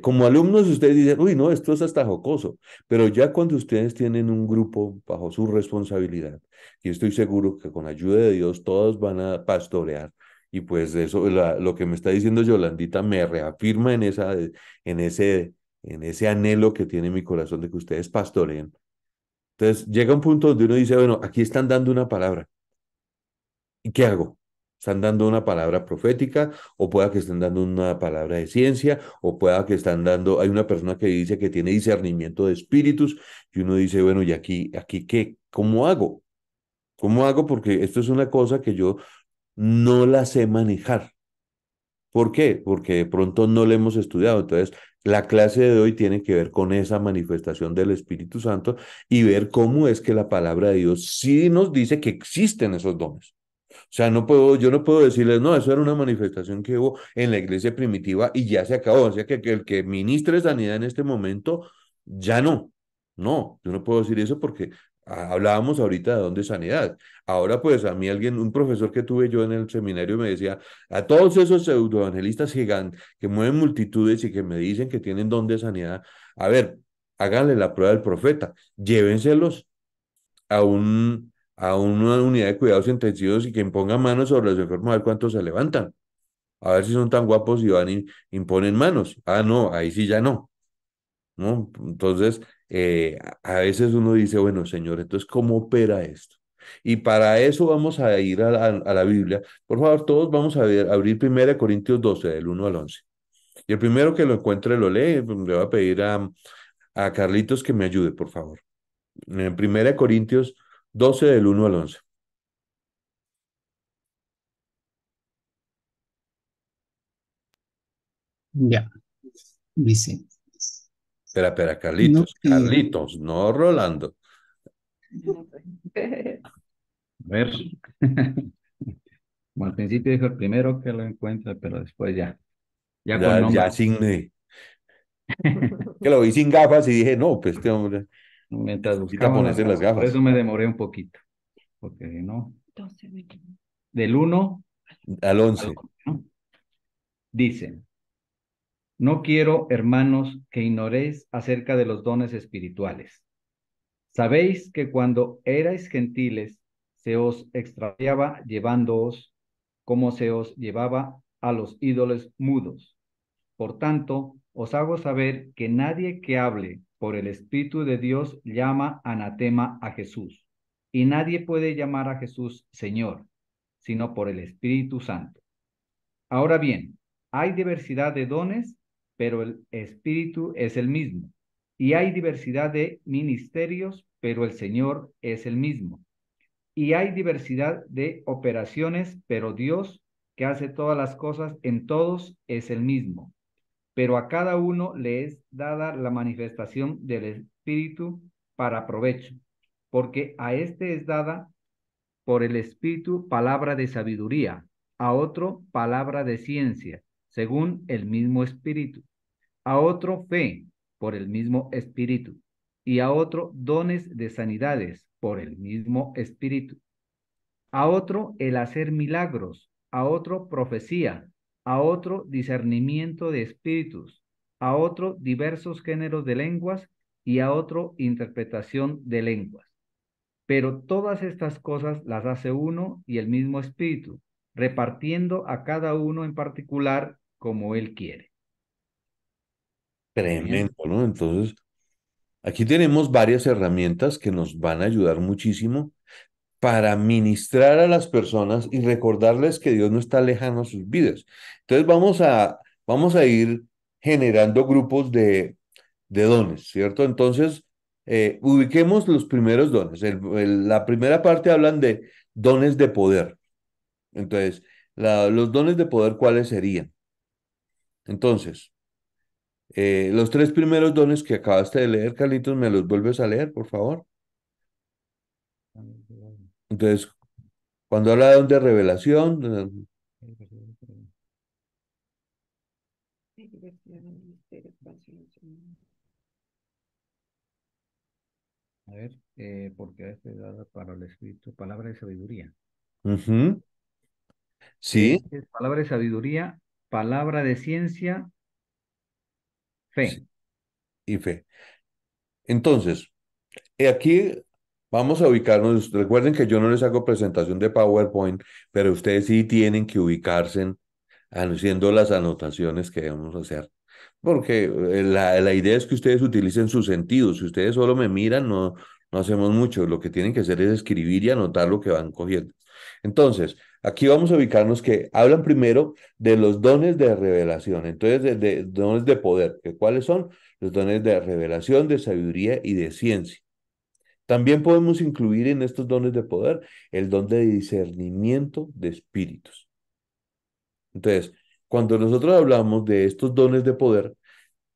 como alumnos ustedes dicen, uy, no, esto es hasta jocoso, pero ya cuando ustedes tienen un grupo bajo su responsabilidad, y estoy seguro que con ayuda de Dios todos van a pastorear, y pues eso, lo que me está diciendo Yolandita me reafirma en ese, en ese anhelo que tiene mi corazón de que ustedes pastoreen. Entonces llega un punto donde uno dice, bueno, aquí están dando una palabra. ¿Y qué hago? Están dando una palabra profética, o pueda que estén dando una palabra de ciencia, o pueda que están dando, hay una persona que dice que tiene discernimiento de espíritus, y uno dice, bueno, ¿y aquí qué? ¿Cómo hago? ¿Cómo hago? Porque esto es una cosa que yo no la sé manejar. ¿Por qué? Porque de pronto no la hemos estudiado. Entonces, la clase de hoy tiene que ver con esa manifestación del Espíritu Santo y ver cómo es que la palabra de Dios sí nos dice que existen esos dones. O sea, yo no puedo decirles, no, eso era una manifestación que hubo en la iglesia primitiva y ya se acabó. O sea, que el que ministre sanidad en este momento, ya no. No, yo no puedo decir eso porque Hablábamos ahorita de don de sanidad. Ahora, pues, a mí alguien, un profesor que tuve yo en el seminario me decía, a todos esos pseudoevangelistas que mueven multitudes y que me dicen que tienen don de sanidad, a ver, háganle la prueba del profeta, llévenselos a una unidad de cuidados intensivos y que pongan manos sobre los enfermos a ver cuántos se levantan. A ver si son tan guapos y van y imponen manos. Ah, no, ahí sí ya no. ¿No? Entonces, a veces uno dice, bueno, señor, entonces, ¿cómo opera esto? Y para eso vamos a ir a la Biblia. Por favor, todos vamos a abrir 1 Corintios 12, del 1 al 11. Y el primero que lo encuentre lo lee. Pues, le voy a pedir a Carlitos que me ayude, por favor. En 1 Corintios 12, del 1 al 11. Ya, dice, Espera, espera, no Carlitos, quiero, Carlitos, no Rolando. No sé. a ver, bueno, al principio dijo el primero que lo encuentra, pero después ya con Ya nombre. asigné. Que lo vi sin gafas y dije, no, pues este hombre Mientras necesita buscaban las ponerse las gafas, por gafas. eso me demoré un poquito, porque no, 12, 21. del uno Al al 11. 11, ¿no? Dice, no quiero, hermanos, que ignoréis acerca de los dones espirituales. Sabéis que cuando erais gentiles, se os extraviaba llevándoos como se os llevaba a los ídolos mudos. Por tanto, os hago saber que nadie que hable por el Espíritu de Dios llama anatema a Jesús, y nadie puede llamar a Jesús Señor, sino por el Espíritu Santo. Ahora bien, hay diversidad de dones, pero el Espíritu es el mismo. Y hay diversidad de ministerios, pero el Señor es el mismo. Y hay diversidad de operaciones, pero Dios, que hace todas las cosas en todos, es el mismo. Pero a cada uno le es dada la manifestación del Espíritu para provecho, porque a este es dada por el Espíritu palabra de sabiduría, a otro palabra de ciencia, según el mismo Espíritu, a otro fe, por el mismo Espíritu, y a otro dones de sanidades, por el mismo Espíritu, a otro el hacer milagros, a otro profecía, a otro discernimiento de espíritus, a otro diversos géneros de lenguas y a otro interpretación de lenguas. Pero todas estas cosas las hace uno y el mismo espíritu, repartiendo a cada uno en particular como él quiere. Tremendo, Bien, ¿no? Entonces, aquí tenemos varias herramientas que nos van a ayudar muchísimo para ministrar a las personas y recordarles que Dios no está lejano a sus vidas. Entonces, vamos a ir generando grupos de dones, ¿cierto? Entonces, ubiquemos los primeros dones. La primera parte hablan de dones de poder. Entonces, los dones de poder, ¿cuáles serían? Entonces, los tres primeros dones que acabaste de leer, Carlitos, ¿me los vuelves a leer, por favor? Entonces, cuando habla de don de revelación, Hay diversidad de ministerios, a ver, porque este es dada para el Espíritu, palabra de sabiduría. ujú, sí, Este es palabra de sabiduría, palabra de ciencia, sí, fe. y fe. Entonces, aquí vamos a ubicarnos. Recuerden que yo no les hago presentación de PowerPoint, pero ustedes sí tienen que ubicarse haciendo las anotaciones que debemos hacer. Porque la idea es que ustedes utilicen sus sentidos. Si ustedes solo me miran, no hacemos mucho. Lo que tienen que hacer es escribir y anotar lo que van cogiendo. Entonces, aquí vamos a ubicarnos que hablan primero de los dones de revelación. Entonces, de dones de poder. ¿Cuáles son? Los dones de revelación, de sabiduría y de ciencia. También podemos incluir en estos dones de poder el don de discernimiento de espíritus. Entonces, cuando nosotros hablamos de estos dones de poder,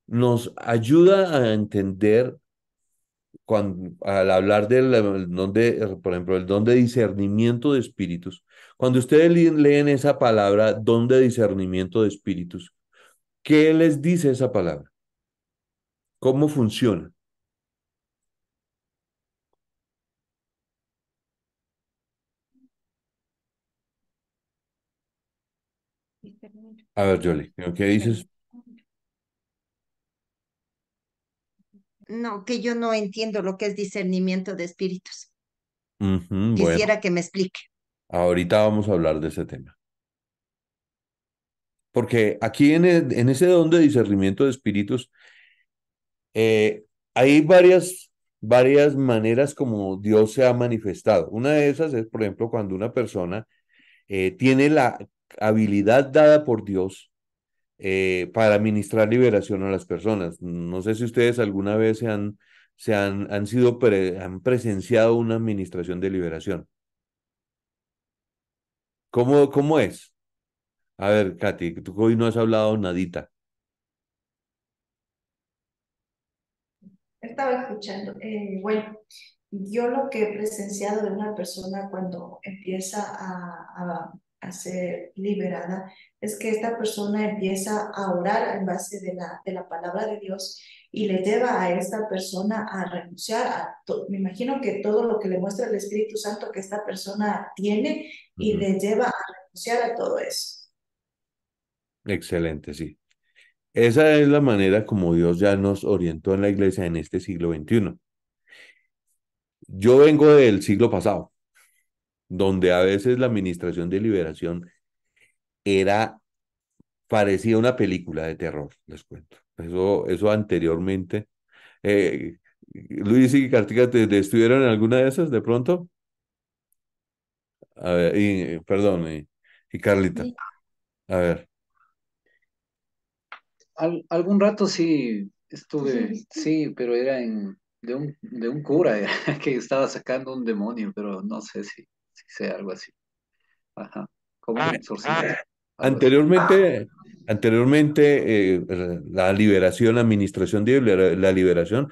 nos ayuda a entender, al hablar del don de, por ejemplo, el don de discernimiento de espíritus. Cuando ustedes leen esa palabra, don de discernimiento de espíritus, ¿qué les dice esa palabra? ¿Cómo funciona? A ver, Jolie, ¿qué dices? No, que yo no entiendo lo que es discernimiento de espíritus. Ujú, bueno, Quisiera que me explique. ahorita vamos a hablar de ese tema. Porque aquí en ese don de discernimiento de espíritus, hay varias maneras como Dios se ha manifestado. Una de esas es, por ejemplo, cuando una persona tiene la habilidad dada por Dios para ministrar liberación a las personas. No sé si ustedes alguna vez han presenciado una administración de liberación. ¿Cómo es? A ver, Katy, tú hoy no has hablado nadita. Estaba escuchando. Bueno, yo lo que he presenciado de una persona cuando empieza a ser liberada es que esta persona empieza a orar en base de la palabra de Dios y le lleva a esta persona a renunciar me imagino que todo lo que le muestra el Espíritu Santo que esta persona tiene y Ujú. le lleva a renunciar a todo eso. Excelente, sí. Esa es la manera como Dios ya nos orientó en la iglesia en este siglo XXI. Yo vengo del siglo pasado, donde a veces la administración de liberación era parecía una película de terror, les cuento. Eso anteriormente. Eh, Luis y Cartica, ¿te estuvieron en alguna de esas de pronto? A ver, perdón, y Carlita, Sí. a ver. Algún rato sí estuve, sí, pero era de un cura que estaba sacando un demonio, pero no sé si sea algo así. Ajá, como un exorcismo, algo así. Anteriormente, la liberación, la administración de la liberación,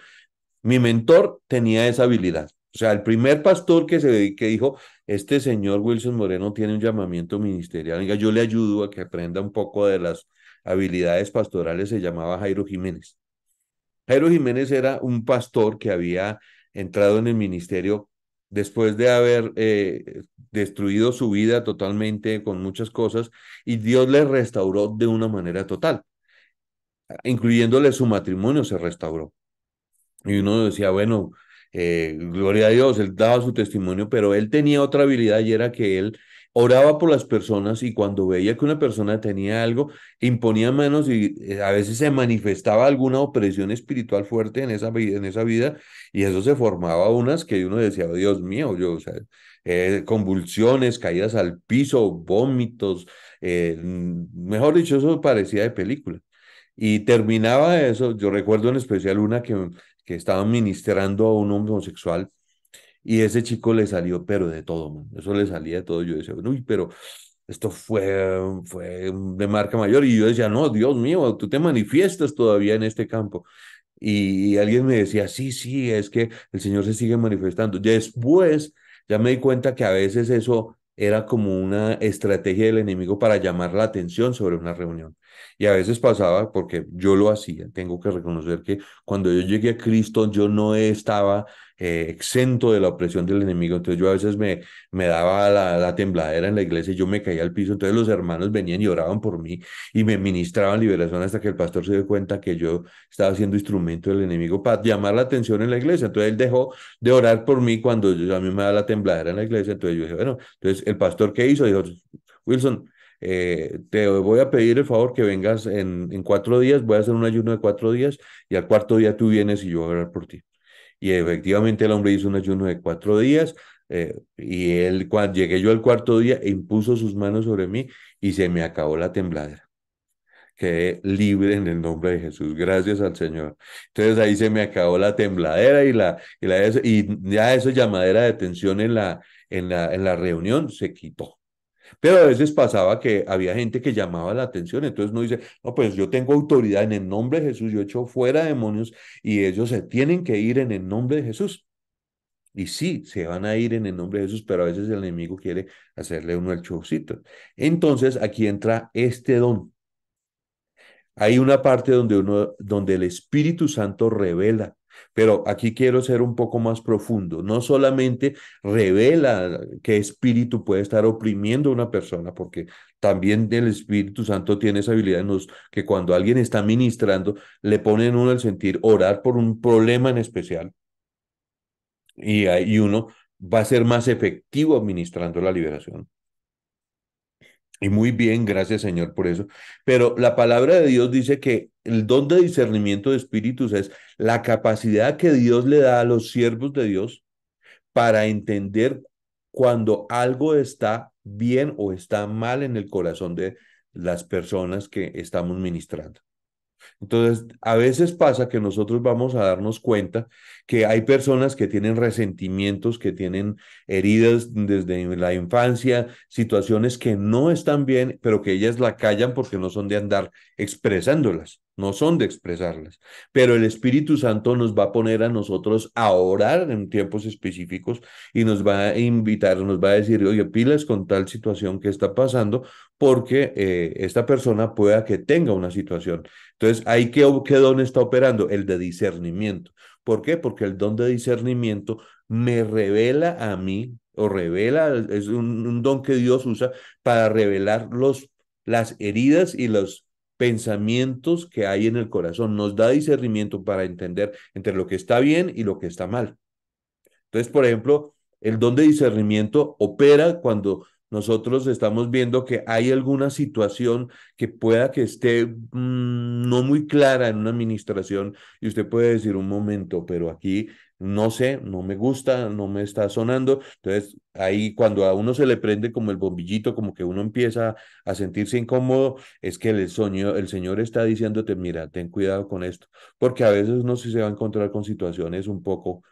mi mentor tenía esa habilidad. O sea, el primer pastor que dijo, este señor Wilson Moreno tiene un llamamiento ministerial, venga, yo le ayudo a que aprenda un poco de las habilidades pastorales, se llamaba Jairo Jiménez. Jairo Jiménez era un pastor que había entrado en el ministerio después de haber destruido su vida totalmente con muchas cosas y Dios le restauró de una manera total, incluyéndole su matrimonio se restauró. Y uno decía, bueno, gloria a Dios, él daba su testimonio, pero él tenía otra habilidad y era que él oraba por las personas y cuando veía que una persona tenía algo, imponía manos y a veces se manifestaba alguna opresión espiritual fuerte en esa vida y eso se formaba unas que uno decía, "Oh, Dios mío, yo, o sea, convulsiones, caídas al piso, vómitos, mejor dicho, eso parecía de película. Y terminaba eso, yo recuerdo en especial una que estaba ministrando a un homosexual y ese chico le salió, pero de todo, man. Eso le salía de todo. Yo decía, uy, pero esto fue de marca mayor. Y yo decía, no, Dios mío, tú te manifiestas todavía en este campo. Y alguien me decía, sí, sí, es que el Señor se sigue manifestando. Después ya me di cuenta que a veces eso era como una estrategia del enemigo para llamar la atención sobre una reunión. Y a veces pasaba, porque yo lo hacía, tengo que reconocer que cuando yo llegué a Cristo, yo no estaba exento de la opresión del enemigo. Entonces yo a veces me daba la tembladera en la iglesia y yo me caía al piso. Entonces los hermanos venían y oraban por mí y me ministraban liberación hasta que el pastor se dio cuenta que yo estaba siendo instrumento del enemigo para llamar la atención en la iglesia. Entonces él dejó de orar por mí cuando a mí me da la tembladera en la iglesia. Entonces yo dije, bueno, entonces el pastor ¿qué hizo? Dijo, Wilson, te voy a pedir el favor que vengas en 4 días, voy a hacer un ayuno de 4 días y al cuarto día tú vienes y yo voy a orar por ti. Y efectivamente el hombre hizo un ayuno de 4 días y él, cuando llegué yo al cuarto día, impuso sus manos sobre mí y se me acabó la tembladera. Quedé libre en el nombre de Jesús, gracias al Señor. Entonces ahí se me acabó la tembladera y ya esa llamadera de tensión en la reunión se quitó. Pero a veces pasaba que había gente que llamaba la atención, entonces uno dice, no, pues yo tengo autoridad en el nombre de Jesús, yo echo fuera demonios y ellos se tienen que ir en el nombre de Jesús. Y sí, se van a ir en el nombre de Jesús, pero a veces el enemigo quiere hacerle uno el showcito. Entonces aquí entra este don. Hay una parte donde el Espíritu Santo revela. Pero aquí quiero ser un poco más profundo. No solamente revela qué espíritu puede estar oprimiendo a una persona, porque también el Espíritu Santo tiene esa habilidad en que cuando alguien está ministrando, le pone en uno el sentir orar por un problema en especial y uno va a ser más efectivo administrando la liberación. Y muy bien, gracias Señor por eso. Pero la palabra de Dios dice que el don de discernimiento de espíritus es la capacidad que Dios le da a los siervos de Dios para entender cuando algo está bien o está mal en el corazón de las personas que estamos ministrando. Entonces, a veces pasa que nosotros vamos a darnos cuenta que hay personas que tienen resentimientos, que tienen heridas desde la infancia, situaciones que no están bien, pero que ellas la callan porque no son de andar expresándolas, no son de expresarlas. Pero el Espíritu Santo nos va a poner a nosotros a orar en tiempos específicos y nos va a invitar, nos va a decir, oye, pilas con tal situación que está pasando, porque esta persona pueda que tenga una situación. Entonces, ahí qué don está operando, el de discernimiento. ¿Por qué? Porque el don de discernimiento me revela a mí, o revela, es un don que Dios usa para revelar las heridas y los pensamientos que hay en el corazón. Nos da discernimiento para entender entre lo que está bien y lo que está mal. Entonces, por ejemplo, el don de discernimiento opera cuando nosotros estamos viendo que hay alguna situación que pueda que esté no muy clara en una administración y usted puede decir un momento, pero aquí no sé, no me gusta, no me está sonando. Entonces, ahí cuando a uno se le prende como el bombillito, como que uno empieza a sentirse incómodo, es que el Señor está diciéndote, mira, ten cuidado con esto, porque a veces uno sí se va a encontrar con situaciones un poco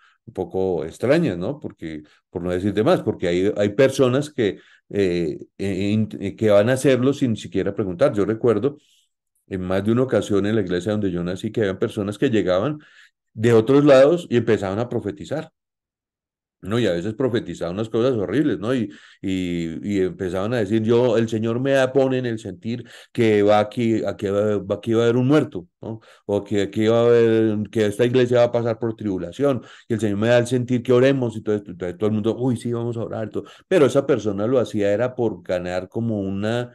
extrañas, ¿no? Porque, por no decir de más, porque hay personas que van a hacerlo sin siquiera preguntar. Yo recuerdo en más de una ocasión en la iglesia donde yo nací que había personas que llegaban de otros lados y empezaban a profetizar. ¿No? Y a veces profetizaban unas cosas horribles, ¿no? Y empezaban a decir, el Señor pone en el sentir que aquí va a haber un muerto, ¿no? O que aquí va a haber, que esta iglesia va a pasar por tribulación, y el Señor me da el sentir que oremos, y todo esto. Entonces todo el mundo, uy, sí, vamos a orar, todo. Pero esa persona lo hacía era por ganar como una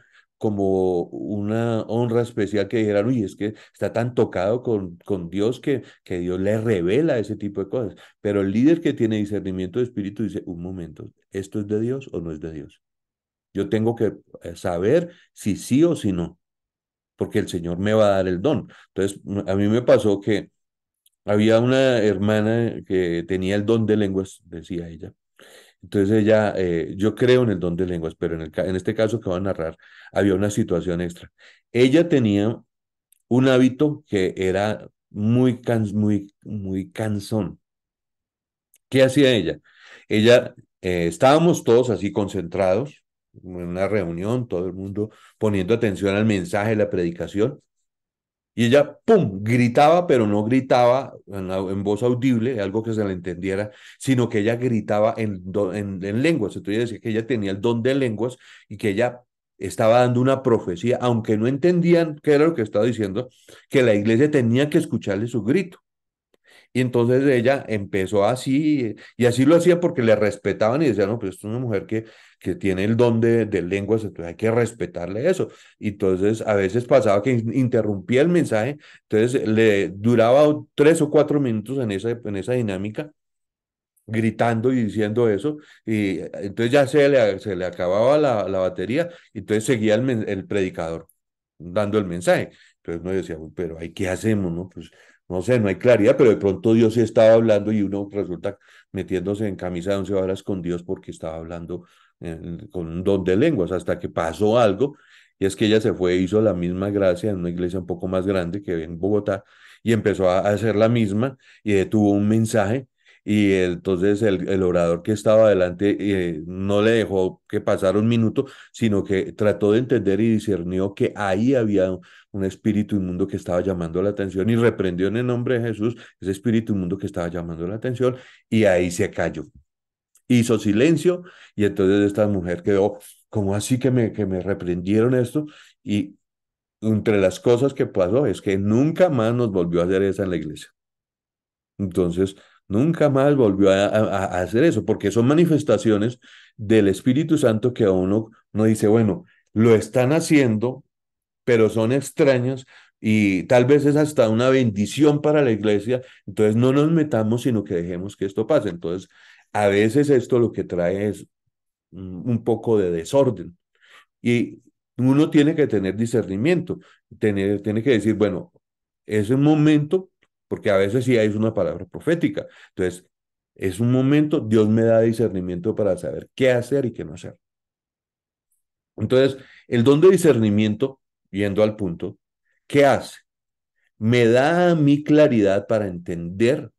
honra especial que dijeran, uy, es que está tan tocado con Dios que Dios le revela ese tipo de cosas. Pero el líder que tiene discernimiento de espíritu dice, un momento, ¿esto es de Dios o no es de Dios? Yo tengo que saber si sí o si no, porque el Señor me va a dar el don. Entonces, a mí me pasó que había una hermana que tenía el don de lenguas, decía ella. Entonces ella, yo creo en el don de lenguas, pero en este caso que voy a narrar, había una situación extra. Ella tenía un hábito que era muy cansón. ¿Qué hacía ella? Ella, estábamos todos así concentrados en una reunión, todo el mundo poniendo atención al mensaje, la predicación, y ella, ¡pum!, gritaba, pero no gritaba en voz audible, algo que se le entendiera, sino que ella gritaba en lenguas. Entonces ella decía que ella tenía el don de lenguas y que ella estaba dando una profecía, aunque no entendían qué era lo que estaba diciendo, que la iglesia tenía que escucharle su grito. Y entonces ella empezó así, y así lo hacía porque le respetaban y decían, no, pues es una mujer que tiene el don de lenguas, entonces hay que respetarle eso. Y entonces a veces pasaba que interrumpía el mensaje, entonces le duraba 3 o 4 minutos en esa dinámica, gritando y diciendo eso, y entonces ya se le acababa la batería, y entonces seguía el predicador dando el mensaje. Entonces uno decía, "Uy, pero ahí qué hacemos, ¿no? Pues no sé, no hay claridad, pero de pronto Dios sí estaba hablando y uno resulta metiéndose en camisa de 11 varas con Dios porque estaba hablando con un don de lenguas, hasta que pasó algo, y es que ella se fue, hizo la misma gracia en una iglesia un poco más grande que en Bogotá, y empezó a hacer la misma, y tuvo un mensaje, y entonces el orador que estaba adelante no le dejó que pasara un minuto, sino que trató de entender y discernió que ahí había un espíritu inmundo que estaba llamando la atención y reprendió en el nombre de Jesús ese espíritu inmundo que estaba llamando la atención, y ahí se cayó. Hizo silencio, y entonces esta mujer quedó, ¿cómo así que me reprendieron esto? Y entre las cosas que pasó es que nunca más nos volvió a hacer esa en la iglesia. Entonces, nunca más volvió a hacer eso, porque son manifestaciones del Espíritu Santo que a uno dice, bueno, lo están haciendo, pero son extraños y tal vez es hasta una bendición para la iglesia. Entonces, no nos metamos, sino que dejemos que esto pase. Entonces, a veces esto lo que trae es un poco de desorden. Y uno tiene que tener discernimiento, tiene que decir, bueno, es un momento, porque a veces sí hay una palabra profética. Entonces, es un momento, Dios me da discernimiento para saber qué hacer y qué no hacer. Entonces, el don de discernimiento, yendo al punto, ¿qué hace? Me da a mí claridad para entender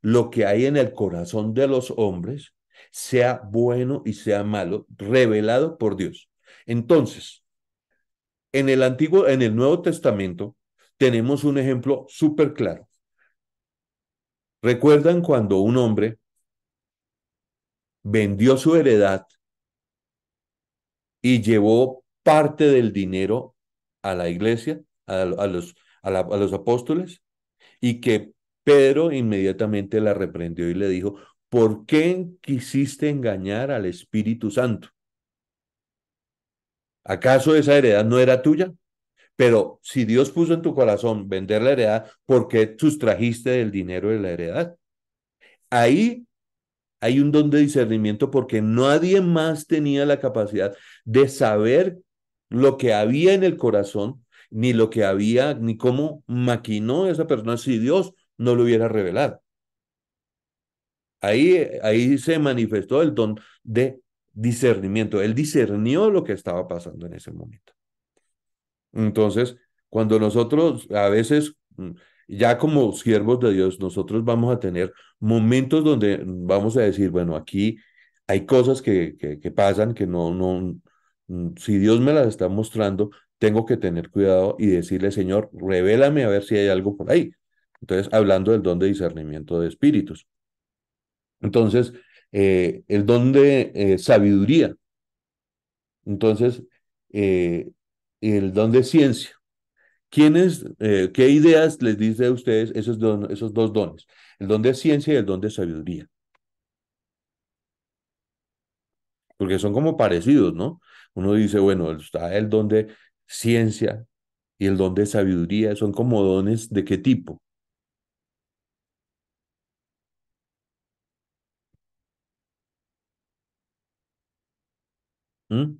lo que hay en el corazón de los hombres, sea bueno y sea malo, revelado por Dios. Entonces, en el Nuevo Testamento, tenemos un ejemplo súper claro. ¿Recuerdan cuando un hombre vendió su heredad y llevó parte del dinero a la iglesia, a los apóstoles, y que Pedro inmediatamente la reprendió y le dijo, ¿por qué quisiste engañar al Espíritu Santo? ¿Acaso esa heredad no era tuya? Pero si Dios puso en tu corazón vender la heredad, ¿por qué sustrajiste del dinero de la heredad? Ahí hay un don de discernimiento porque nadie más tenía la capacidad de saber lo que había en el corazón, ni lo que había, ni cómo maquinó esa persona si Dios no lo hubiera revelado. Ahí se manifestó el don de discernimiento. Él discernió lo que estaba pasando en ese momento. Entonces, cuando nosotros a veces, ya como siervos de Dios, nosotros vamos a tener momentos donde vamos a decir, bueno, aquí hay cosas que pasan que si Dios me las está mostrando, tengo que tener cuidado y decirle, Señor, revélame a ver si hay algo por ahí. Entonces, hablando del don de discernimiento de espíritus. Entonces, el don de sabiduría. Entonces, eh, el don de ciencia. ¿Qué ideas les dice a ustedes esos dos dones? El don de ciencia y el don de sabiduría. Porque son como parecidos, ¿no? Uno dice, bueno, está el don de ciencia y el don de sabiduría. Son como dones de qué tipo. ¿Mm?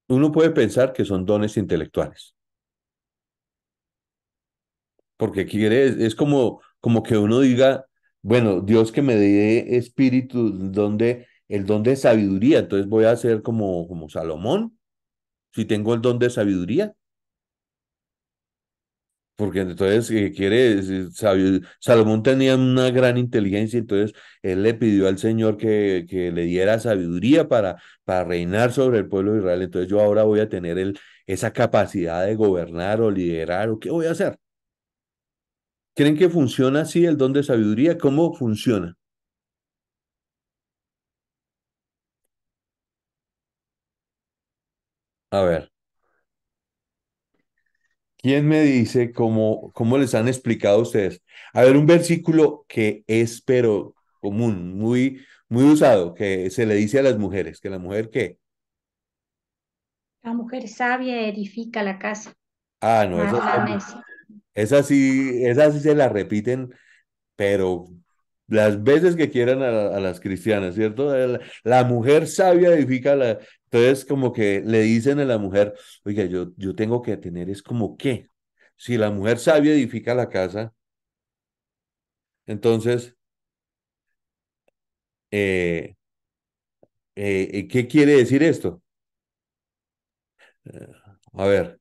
Uno puede pensar que son dones intelectuales, porque es como que uno diga, bueno, Dios que me dé espíritu, el don de sabiduría, entonces voy a ser como Salomón, si tengo el don de sabiduría. Porque entonces Salomón tenía una gran inteligencia, entonces él le pidió al Señor que le diera sabiduría para reinar sobre el pueblo de Israel. Entonces yo ahora voy a tener esa capacidad de gobernar o liderar, ¿o qué voy a hacer? ¿Creen que funciona así el don de sabiduría? ¿Cómo funciona? A ver, ¿quién me dice cómo les han explicado a ustedes? A ver, un versículo que es, pero común, muy usado, que se le dice a las mujeres, que la mujer ¿qué? La mujer sabia edifica la casa, Ah, no, mas la necia. esa sí se la repiten, pero las veces que quieran a las cristianas, ¿cierto? La mujer sabia edifica la... Entonces, como que le dicen a la mujer, oiga, yo tengo que tener, es como qué. Si la mujer sabia edifica la casa, entonces, eh, ¿qué quiere decir esto? Eh, a ver,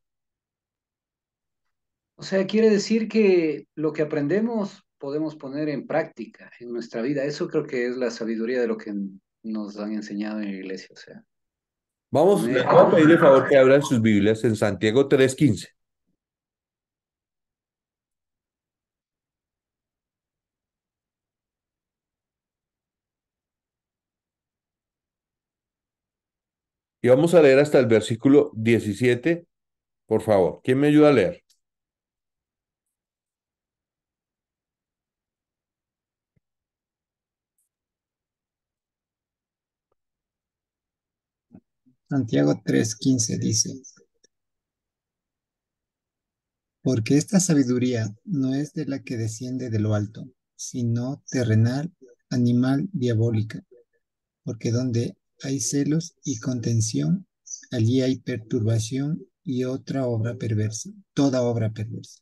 O sea, quiere decir que lo que aprendemos podemos poner en práctica en nuestra vida. Eso creo que es la sabiduría de lo que nos han enseñado en la iglesia. O sea, les poner... voy a pedir el favor que abran sus Biblias en Santiago 3:15. Y vamos a leer hasta el versículo 17, por favor. ¿Quién me ayuda a leer? Santiago 3:15 dice, porque esta sabiduría no es de la que desciende de lo alto, sino terrenal, animal, diabólica, porque donde hay celos y contención, allí hay perturbación y otra obra perversa, toda obra perversa.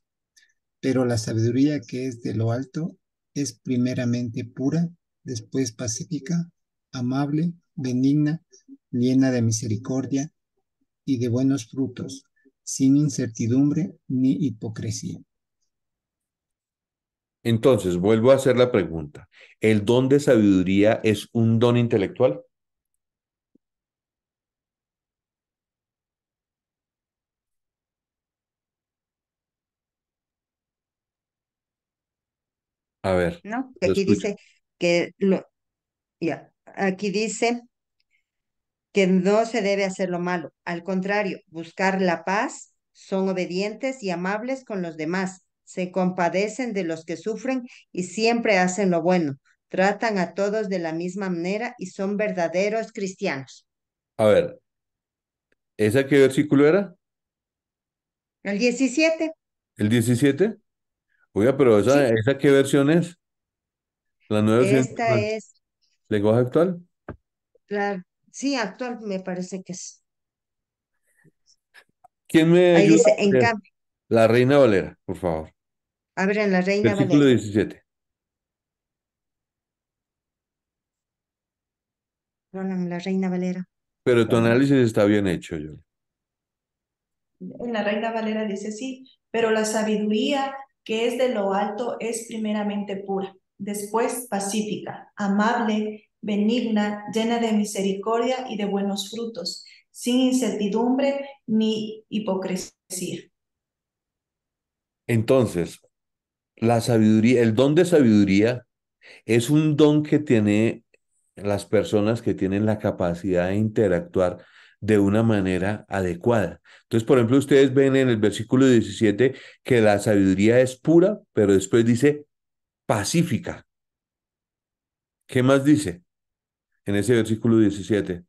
Pero la sabiduría que es de lo alto es primeramente pura, después pacífica, amable, benigna, llena de misericordia y de buenos frutos, sin incertidumbre ni hipocresía. Entonces, vuelvo a hacer la pregunta. ¿El don de sabiduría es un don intelectual? A ver, ¿No? lo Aquí escucho. dice que ya, aquí dice que no se debe hacer lo malo. Al contrario, buscar la paz, son obedientes y amables con los demás, se compadecen de los que sufren y siempre hacen lo bueno. Tratan a todos de la misma manera y son verdaderos cristianos. A ver, ¿esa qué versículo era? El 17, ¿El 17? Oiga, pero esa, sí, ¿esa qué versión es? ¿La nueva versión esta internacional? es ¿Lenguaje actual? la, sí, actual me parece que es. ¿Quién me Ahí ayuda dice, a en leer? cambio, La Reina Valera, por favor. a ver, en la Reina Versículo Valera. 17. Roland, la Reina Valera. Pero tu análisis está bien hecho, yo. En la Reina Valera dice sí, pero la sabiduría que es de lo alto es primeramente pura, después pacífica, amable, benigna, llena de misericordia y de buenos frutos, sin incertidumbre ni hipocresía. Entonces, la sabiduría, el don de sabiduría es un don que tiene las personas que tienen la capacidad de interactuar de una manera adecuada. Entonces, por ejemplo, ustedes ven en el versículo 17 que la sabiduría es pura, pero después dice pacífica. ¿Qué más dice en ese versículo 17?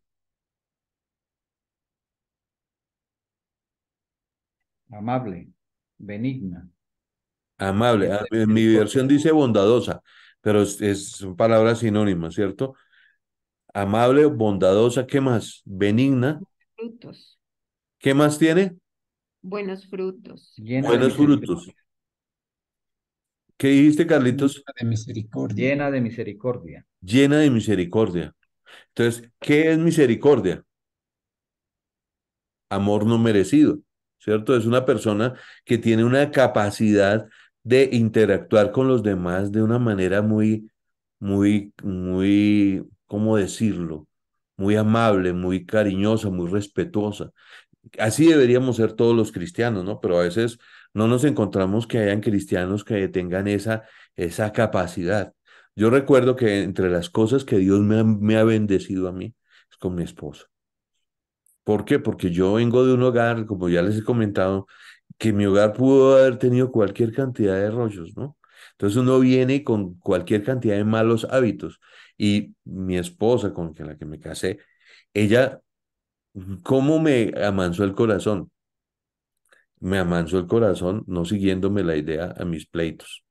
Amable, benigna, Amable. llena de En mi versión misericordia. dice bondadosa, pero son palabras sinónimas, ¿cierto? Amable, bondadosa, ¿qué más? Benigna, Frutos, ¿qué más tiene? buenos frutos. Llena de Buenos frutos. misericordia. ¿Qué dijiste, Carlitos? De misericordia. Llena de misericordia. Llena de misericordia. Entonces, ¿qué es misericordia? Amor no merecido, ¿cierto? Es una persona que tiene una capacidad de interactuar con los demás de una manera muy, ¿cómo decirlo? Muy amable, muy cariñosa, muy respetuosa. Así deberíamos ser todos los cristianos, ¿no? Pero a veces no nos encontramos que hayan cristianos que tengan esa capacidad. Yo recuerdo que entre las cosas que Dios me ha bendecido a mí es con mi esposa. ¿Por qué? Porque yo vengo de un hogar, como ya les he comentado, que mi hogar pudo haber tenido cualquier cantidad de rollos, ¿no? Entonces uno viene con cualquier cantidad de malos hábitos. Y mi esposa, con la que me casé, ella, ¿cómo me amansó el corazón? Me amansó el corazón no siguiéndome la idea a mis pleitos,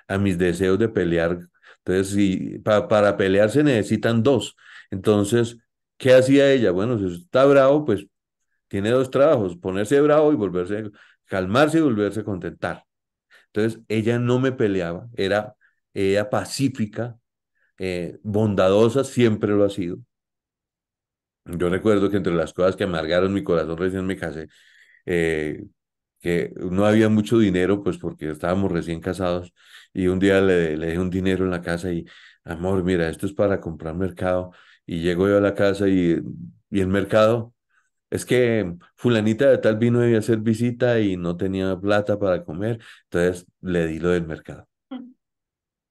a mis deseos de pelear. Entonces, si, para pelear se necesitan dos. Entonces, ¿qué hacía ella? Bueno, si usted está bravo, pues tiene dos trabajos, ponerse bravo y volverse, calmarse y volverse a contentar. Entonces, ella no me peleaba, era ella pacífica, bondadosa, siempre lo ha sido. Yo recuerdo que entre las cosas que amargaron mi corazón recién me casé, eh, que no había mucho dinero, pues porque estábamos recién casados, y un día le dejé un dinero en la casa y, amor, mira, esto es para comprar mercado, y llego yo a la casa y el mercado, es que fulanita de tal vino a hacer visita y no tenía plata para comer, entonces le di lo del mercado.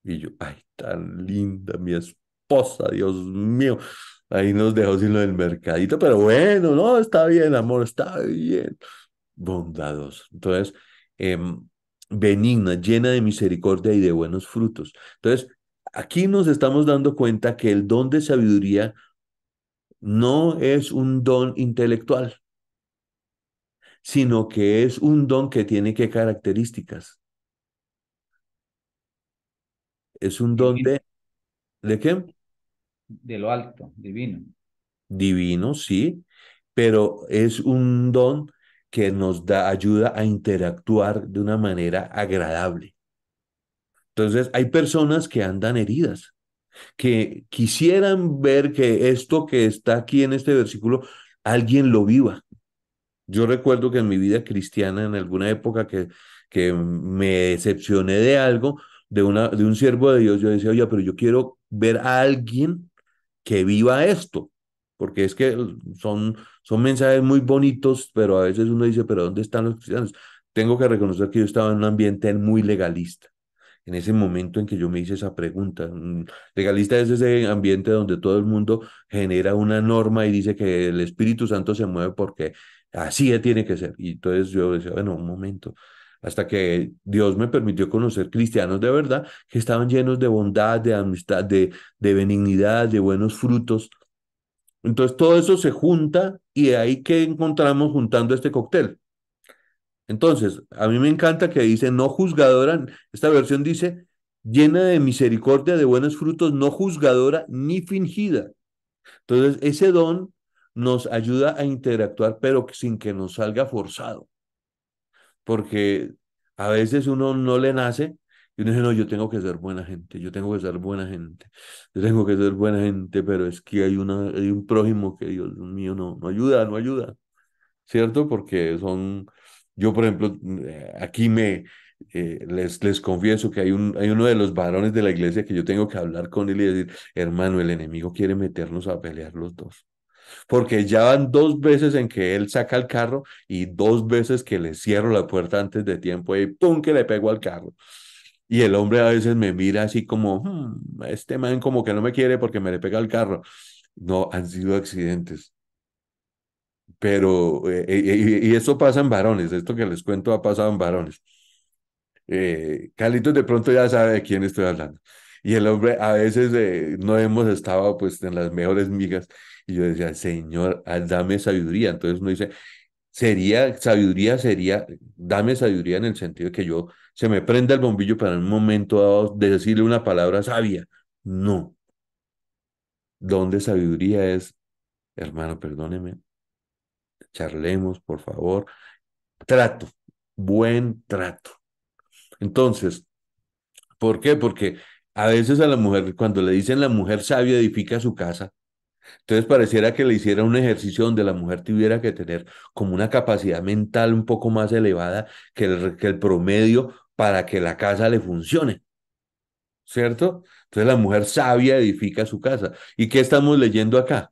Y yo, ay, tan linda mi esposa, Dios mío. Ahí nos dejó sin lo del mercadito, pero bueno, no, está bien, amor, está bien. Bondadoso. Entonces, benigna, llena de misericordia y de buenos frutos. Entonces, aquí nos estamos dando cuenta que el don de sabiduría no es un don intelectual, sino que es un don que tiene qué características. Es un don Divino, ¿de qué? de lo alto, divino. Divino, sí, pero es un don que nos da ayuda a interactuar de una manera agradable. Entonces, hay personas que andan heridas, que quisieran ver que esto que está aquí en este versículo, alguien lo viva. Yo recuerdo que en mi vida cristiana, en alguna época que me decepcioné de algo, de un siervo de Dios, yo decía, oye, pero yo quiero ver a alguien que viva esto, porque es que son mensajes muy bonitos, pero a veces uno dice, pero ¿dónde están los cristianos? Tengo que reconocer que yo estaba en un ambiente muy legalista. En ese momento en que yo me hice esa pregunta, legalista es ese ambiente donde todo el mundo genera una norma y dice que el Espíritu Santo se mueve porque así tiene que ser. Y entonces yo decía, bueno, un momento, hasta que Dios me permitió conocer cristianos de verdad que estaban llenos de bondad, de amistad, de benignidad, de buenos frutos. Entonces todo eso se junta y de ahí que encontramos juntando este cóctel. Entonces, a mí me encanta que dice no juzgadora, esta versión dice llena de misericordia, de buenos frutos, no juzgadora ni fingida. Entonces, ese don nos ayuda a interactuar, pero sin que nos salga forzado, porque a veces uno no le nace y uno dice, no, yo tengo que ser buena gente, yo tengo que ser buena gente, yo tengo que ser buena gente, pero es que hay un prójimo que, Dios mío, no ayuda, no ayuda. ¿Cierto? Porque yo por ejemplo, aquí les confieso que hay uno de los varones de la iglesia que yo tengo que hablar con él y decir, hermano, el enemigo quiere meternos a pelear los dos. Porque ya van dos veces en que él saca el carro y dos veces que le cierro la puerta antes de tiempo y ¡pum! Que le pego al carro. Y el hombre a veces me mira así como, este man como que no me quiere porque me le pega el carro. No, han sido accidentes. Pero, y esto pasa en varones, esto que les cuento ha pasado en varones. Carlitos de pronto ya sabe de quién estoy hablando. Y el hombre, a veces no hemos estado pues en las mejores migas. Y yo decía, Señor, dame sabiduría. Entonces uno dice, dame sabiduría en el sentido de que yo se me prenda el bombillo para en un momento dado de decirle una palabra sabia. No, don de sabiduría es, hermano, perdóneme, charlemos, por favor. Trato, buen trato. Entonces, ¿por qué? Porque a veces a la mujer, cuando le dicen la mujer sabia edifica su casa, entonces pareciera que le hiciera un ejercicio donde la mujer tuviera que tener como una capacidad mental un poco más elevada que el promedio para que la casa le funcione, ¿cierto? Entonces la mujer sabia edifica su casa. ¿Y qué estamos leyendo acá?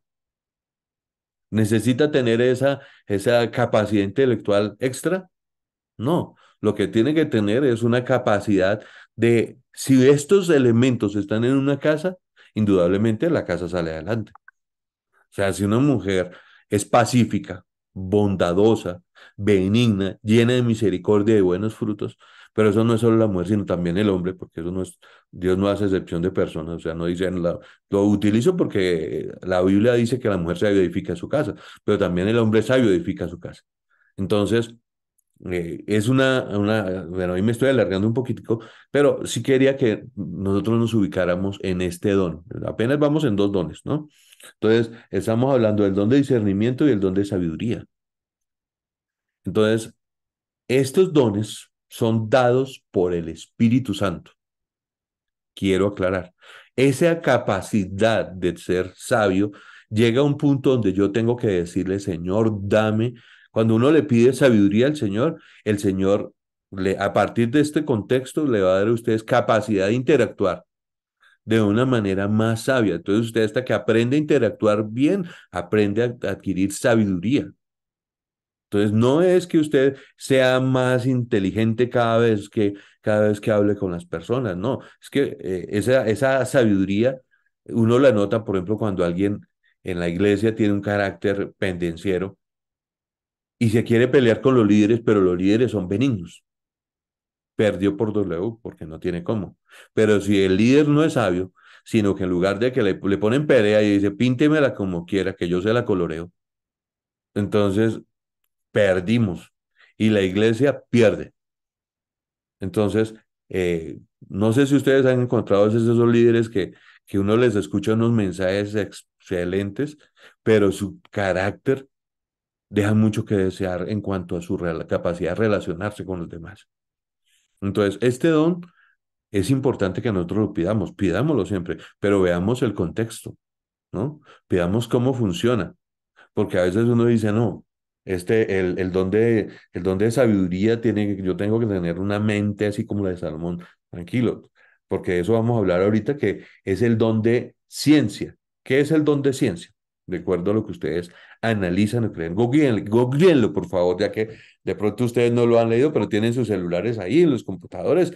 ¿Necesita tener esa capacidad intelectual extra? No, lo que tiene que tener es una capacidad de, si estos elementos están en una casa, indudablemente la casa sale adelante. O sea, si una mujer es pacífica, bondadosa, benigna, llena de misericordia y de buenos frutos, pero eso no es solo la mujer, sino también el hombre, porque eso no es, Dios no hace excepción de personas, o sea, no dicen, lo utilizo porque la Biblia dice que la mujer sabia edifica su casa, pero también el hombre sabio edifica su casa. Entonces, es bueno, ahí me estoy alargando un poquitico, pero sí quería que nosotros nos ubicáramos en este don. Apenas vamos en dos dones, ¿no? Entonces, estamos hablando del don de discernimiento y el don de sabiduría. Entonces, estos dones son dados por el Espíritu Santo. Quiero aclarar. Esa capacidad de ser sabio llega a un punto donde yo tengo que decirle, Señor, dame. Cuando uno le pide sabiduría al Señor, el Señor, a partir de este contexto, le va a dar a ustedes capacidad de interactuar de una manera más sabia. Entonces, usted hasta que aprende a interactuar bien, aprende a adquirir sabiduría. Entonces, no es que usted sea más inteligente cada vez que hable con las personas, no. Es que esa sabiduría uno la nota, por ejemplo, cuando alguien en la iglesia tiene un carácter pendenciero y se quiere pelear con los líderes, pero los líderes son benignos. Perdió por W porque no tiene cómo. Pero si el líder no es sabio, sino que en lugar de que le ponen perea y dice, píntemela como quiera, que yo se la coloreo. Entonces, perdimos y la iglesia pierde. Entonces, no sé si ustedes han encontrado a veces esos líderes que uno les escucha unos mensajes excelentes, pero su carácter deja mucho que desear en cuanto a su capacidad de relacionarse con los demás. Entonces, este don es importante que nosotros lo pidamos, pidámoslo siempre, pero veamos el contexto, ¿no? Pidamos cómo funciona, porque a veces uno dice, no, el don de sabiduría yo tengo que tener una mente así como la de Salomón, tranquilo, porque de eso vamos a hablar ahorita, que es el don de ciencia. ¿Qué es el don de ciencia? De acuerdo a lo que ustedes analizan o creen. Googleenlo, por favor, ya que de pronto ustedes no lo han leído, pero tienen sus celulares ahí, en los computadores.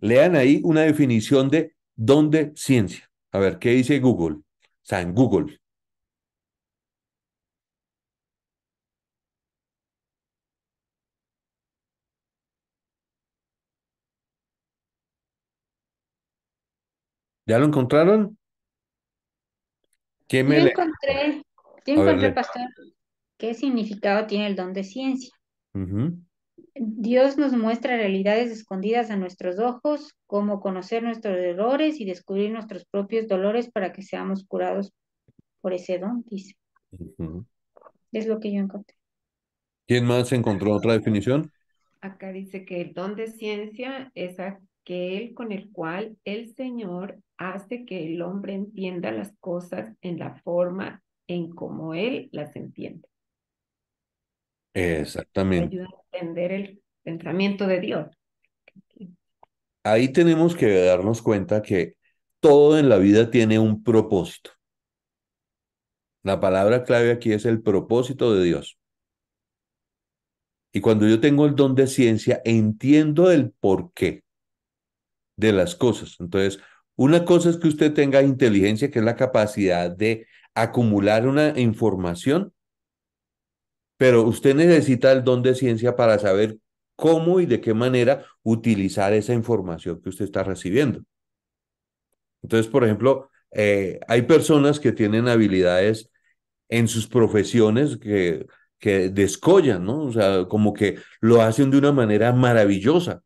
Lean ahí una definición de don de ciencia. A ver, ¿qué dice Google? O sea, en Google. ¿Ya lo encontraron? ¿Quién Yo me lee? encontré, yo A ver, encontré, lee. pastor, qué significado tiene el don de ciencia. Ujú. Dios nos muestra realidades escondidas a nuestros ojos, como conocer nuestros errores y descubrir nuestros propios dolores para que seamos curados por ese don, dice. Ujú. Es lo que yo encontré. ¿Quién más encontró otra definición? Acá dice que el don de ciencia es aquel con el cual el Señor hace que el hombre entienda las cosas en la forma en como él las entiende. Le Exactamente. ayuda a entender el pensamiento de Dios. Ahí tenemos que darnos cuenta que todo en la vida tiene un propósito. La palabra clave aquí es el propósito de Dios. Y cuando yo tengo el don de ciencia, entiendo el porqué de las cosas. Entonces, una cosa es que usted tenga inteligencia, que es la capacidad de acumular una información, pero usted necesita el don de ciencia para saber cómo y de qué manera utilizar esa información que usted está recibiendo. Entonces, por ejemplo, hay personas que tienen habilidades en sus profesiones que descollan, ¿no? O sea, como que lo hacen de una manera maravillosa.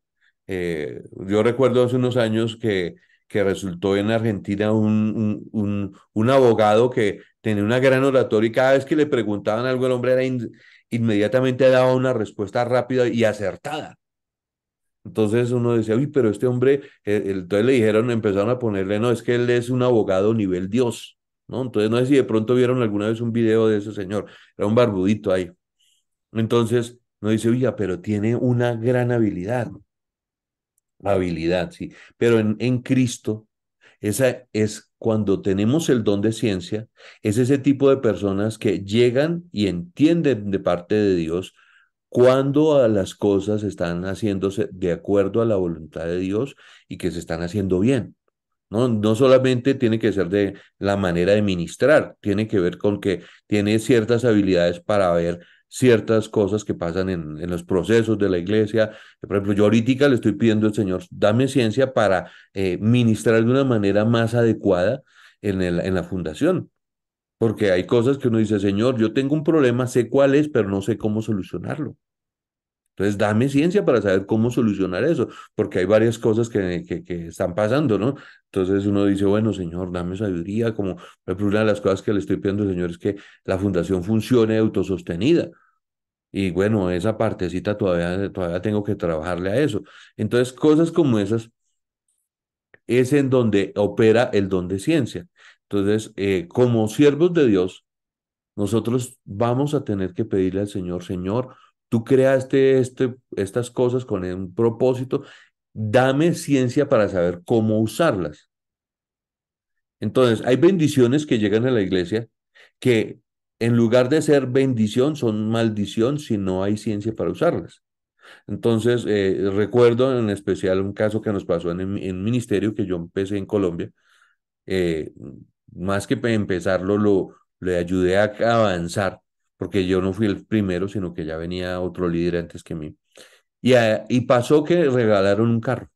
Yo recuerdo hace unos años que resultó en Argentina un abogado que tenía una gran oratoria y cada vez que le preguntaban algo, el hombre inmediatamente daba una respuesta rápida y acertada. Entonces uno decía, uy, pero este hombre, entonces le dijeron, empezaron a ponerle, no, es que él es un abogado nivel Dios, ¿no? Entonces no sé si de pronto vieron alguna vez un video de ese señor, era un barbudito ahí. Entonces uno dice, oye, pero tiene una gran habilidad, sí, pero en Cristo, esa es cuando tenemos el don de ciencia, es ese tipo de personas que llegan y entienden de parte de Dios cuando a las cosas están haciéndose de acuerdo a la voluntad de Dios y que se están haciendo bien. No, no solamente tiene que ser de la manera de ministrar, tiene que ver con que tiene ciertas habilidades para ver ciertas cosas que pasan en los procesos de la iglesia. Por ejemplo, yo ahorita le estoy pidiendo al Señor, dame ciencia para ministrar de una manera más adecuada en la fundación. Porque hay cosas que uno dice, Señor, yo tengo un problema, sé cuál es, pero no sé cómo solucionarlo. Entonces, dame ciencia para saber cómo solucionar eso, porque hay varias cosas que están pasando, ¿no? Entonces uno dice, bueno, Señor, dame sabiduría, como por ejemplo, una de las cosas que le estoy pidiendo al Señor es que la fundación funcione autosostenida. Y bueno, esa partecita todavía tengo que trabajarle a eso. Entonces, cosas como esas es en donde opera el don de ciencia. Entonces, como siervos de Dios, nosotros vamos a tener que pedirle al Señor, Señor, tú creaste estas cosas con un propósito, dame ciencia para saber cómo usarlas. Entonces, hay bendiciones que llegan a la iglesia que en lugar de ser bendición son maldición si no hay ciencia para usarlas. Entonces, recuerdo en especial un caso que nos pasó en ministerio que yo empecé en Colombia. eh, Más que empezarlo, le ayudé a avanzar, porque yo no fui el primero, sino que ya venía otro líder antes que mí. Y pasó que regalaron un carro.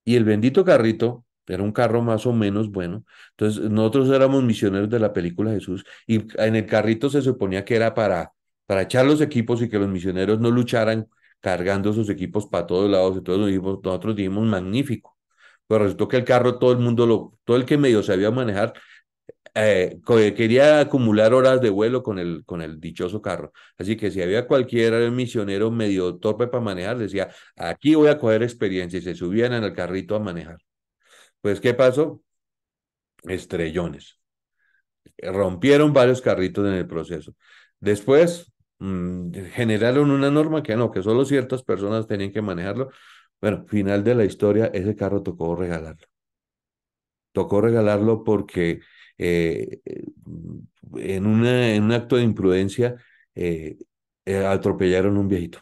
Y el bendito carrito Era un carro más o menos bueno. Entonces, nosotros éramos misioneros de la película Jesús y en el carrito se suponía que era para echar los equipos y que los misioneros no lucharan cargando esos equipos para todos lados. Entonces nosotros dijimos magnífico. Pero resultó que el carro todo el mundo todo el que medio sabía manejar, quería acumular horas de vuelo con el dichoso carro. Así que si había cualquier misionero medio torpe para manejar, decía, aquí voy a coger experiencia y se subían en el carrito a manejar. Pues, ¿qué pasó? Estrellones. Rompieron varios carritos en el proceso. Después, generaron una norma que no, que solo ciertas personas tenían que manejarlo. Bueno, final de la historia, ese carro tocó regalarlo. Tocó regalarlo porque en un acto de imprudencia eh, atropellaron un viejito.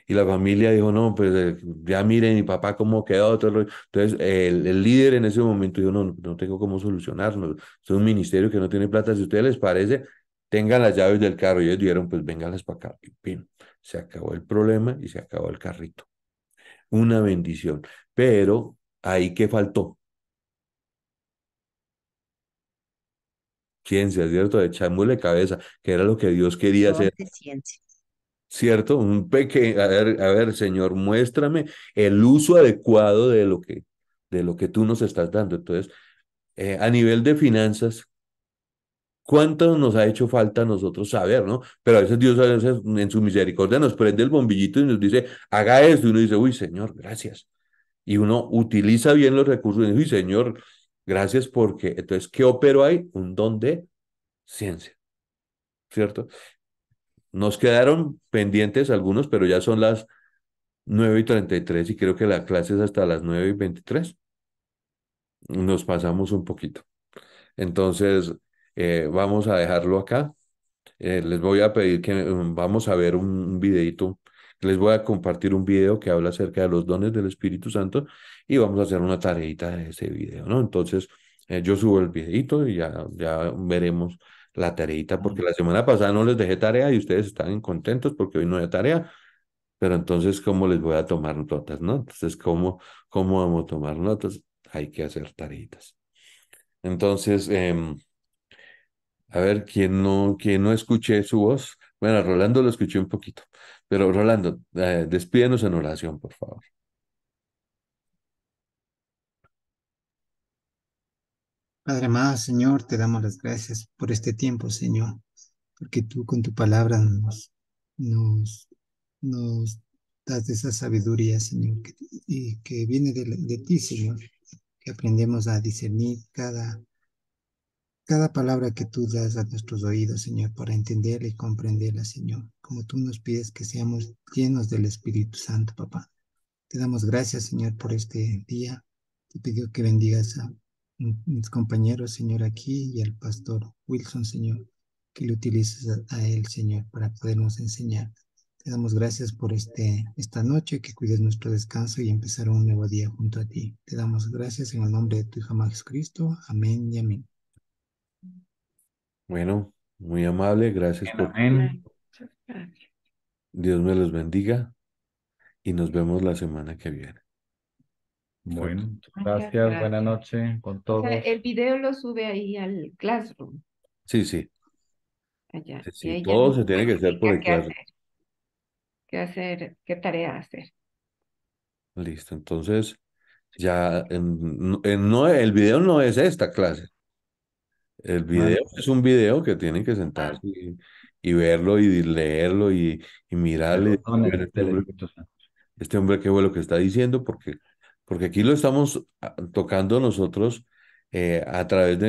Y la familia dijo, no, pues ya miren mi papá cómo quedó. Entonces, el líder en ese momento dijo, no, no tengo cómo solucionarlo. Es un ministerio que no tiene plata. Si a ustedes les parece, tengan las llaves del carro. Y ellos dijeron, pues vénganlas para acá. Y pin, se acabó el problema y se acabó el carrito. Una bendición. Pero ahí que faltó. Ciencia, ¿cierto? Echámosle cabeza, que era lo que Dios quería Don hacer. de ciencia. ¿Cierto? Un pequeño, a ver, Señor, muéstrame el uso adecuado de lo que tú nos estás dando. Entonces, a nivel de finanzas, ¿cuánto nos ha hecho falta a nosotros saber, no? Pero a veces Dios a veces, en su misericordia nos prende el bombillito y nos dice, haga esto, y uno dice, uy, Señor, gracias. Y uno utiliza bien los recursos y dice, uy, Señor, gracias porque, entonces, ¿qué opero ahí? Un don de ciencia, ¿cierto? Nos quedaron pendientes algunos, pero ya son las 9:33 y creo que la clase es hasta las 9:23. Nos pasamos un poquito. Entonces, vamos a dejarlo acá. Les voy a pedir que vamos a ver un videito. Les voy a compartir un video que habla acerca de los dones del Espíritu Santo y vamos a hacer una tareita de ese video, ¿no? Entonces, yo subo el videito y ya veremos la tareita, porque la semana pasada no les dejé tarea y ustedes están contentos porque hoy no hay tarea. Pero entonces, ¿cómo les voy a tomar notas, no? Entonces, ¿cómo vamos a tomar notas? Hay que hacer tareitas. Entonces, a ver, quién no escuché su voz? Bueno, a Rolando lo escuché un poquito. Pero Rolando, despídenos en oración, por favor. Padre amado, Señor, te damos las gracias por este tiempo, Señor, porque tú con tu palabra nos, nos das esa sabiduría, Señor, y que viene de ti, Señor, que aprendemos a discernir cada palabra que tú das a nuestros oídos, Señor, para entenderla y comprenderla, Señor, como tú nos pides que seamos llenos del Espíritu Santo, papá. Te damos gracias, Señor, por este día. Te pido que bendigas a mis compañeros, Señor, aquí y al pastor Wilson, Señor, que le utilices a él, Señor, para podernos enseñar. Te damos gracias por esta noche, que cuides nuestro descanso y empezar un nuevo día junto a ti. Te damos gracias en el nombre de tu Hijo Jesucristo. Amén y amén. Bueno, muy amable, gracias Amén, por amén. Muchas gracias. Dios me los bendiga y nos vemos la semana que viene. Bueno, Muchas gracias, buena gracias. noche con O sea, todos. el video lo sube ahí al Classroom, Sí, sí, allá, sí, y sí, ahí ya todo nos se tiene que hacer por indica el clase. qué tarea hacer. Listo, entonces ya no, el video no es esta clase. El Bueno, video es un video que tienen que sentarse y verlo y leerlo y de mirarle y los decir, dones bueno, del Espíritu Santo. este hombre qué fue lo que está diciendo, porque aquí lo estamos tocando nosotros a través de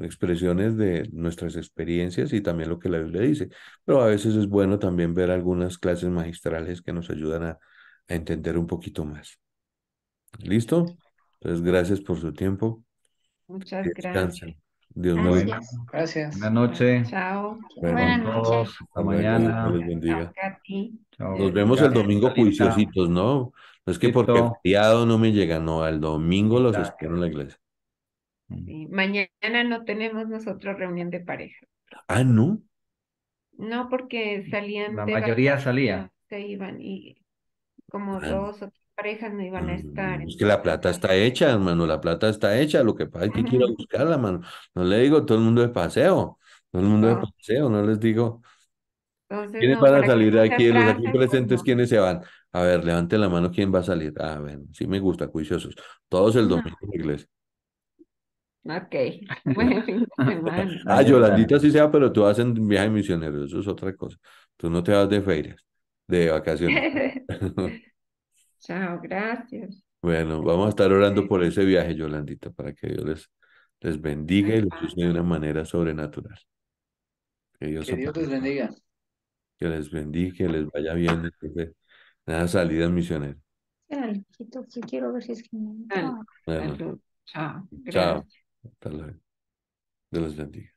expresiones de nuestras experiencias y también lo que la Biblia dice. Pero a veces es bueno también ver algunas clases magistrales que nos ayudan a entender un poquito más. ¿Listo? Entonces, gracias por su tiempo. Muchas Que gracias. descansen. Dios me los Bueno, Gracias. Gracias. buena noche Chao. Bueno, con Buenas noches. todos. Hasta hasta luego, Dios me mañana. los bendiga. Chao, Katy. Chao. Nos vemos el Gracias, domingo Talita. juiciositos, ¿no? No es que porque Listo. feriado no me llega, no, el domingo los Exacto. espero en la iglesia. Sí, mañana no tenemos nosotros reunión de pareja. Ah, ¿no? No, porque salían La de mayoría salía. vacaciones, se iban y como Ah, dos o tres parejas no iban a estar, Es que la entonces, plata está hecha, hermano, la plata está hecha, lo que pasa es que quiero buscarla, mano. No le digo todo el mundo de paseo, todo el mundo de no, paseo, no les digo, entonces ¿quiénes no, van a para que salir de no se aquí, de los aquí atrasen, pues presentes, no, quiénes se van? A ver, levanten la mano, ¿quién va a salir? Ah, bueno, sí me gusta, juiciosos. Todos el no, domingo en la iglesia. ok, buen fin de semana. Ah, Ahí está. Yolandita sí sea, pero tú vas en viaje misionero, eso es otra cosa. Tú no te vas de ferias, de vacaciones. Chao, gracias. Bueno, vamos a estar orando por ese viaje, Yolandita, para que Dios les bendiga y Ay, les use de Padre. una manera sobrenatural. Que Dios Que Dios les bendiga. que les bendiga, que les vaya bien después de nada salidas misioneras. Espera, hijito, que quiero ver si es que me Sal- entra. Bueno, Salud, chao, chao. gracias. Hasta luego. Dios les bendiga.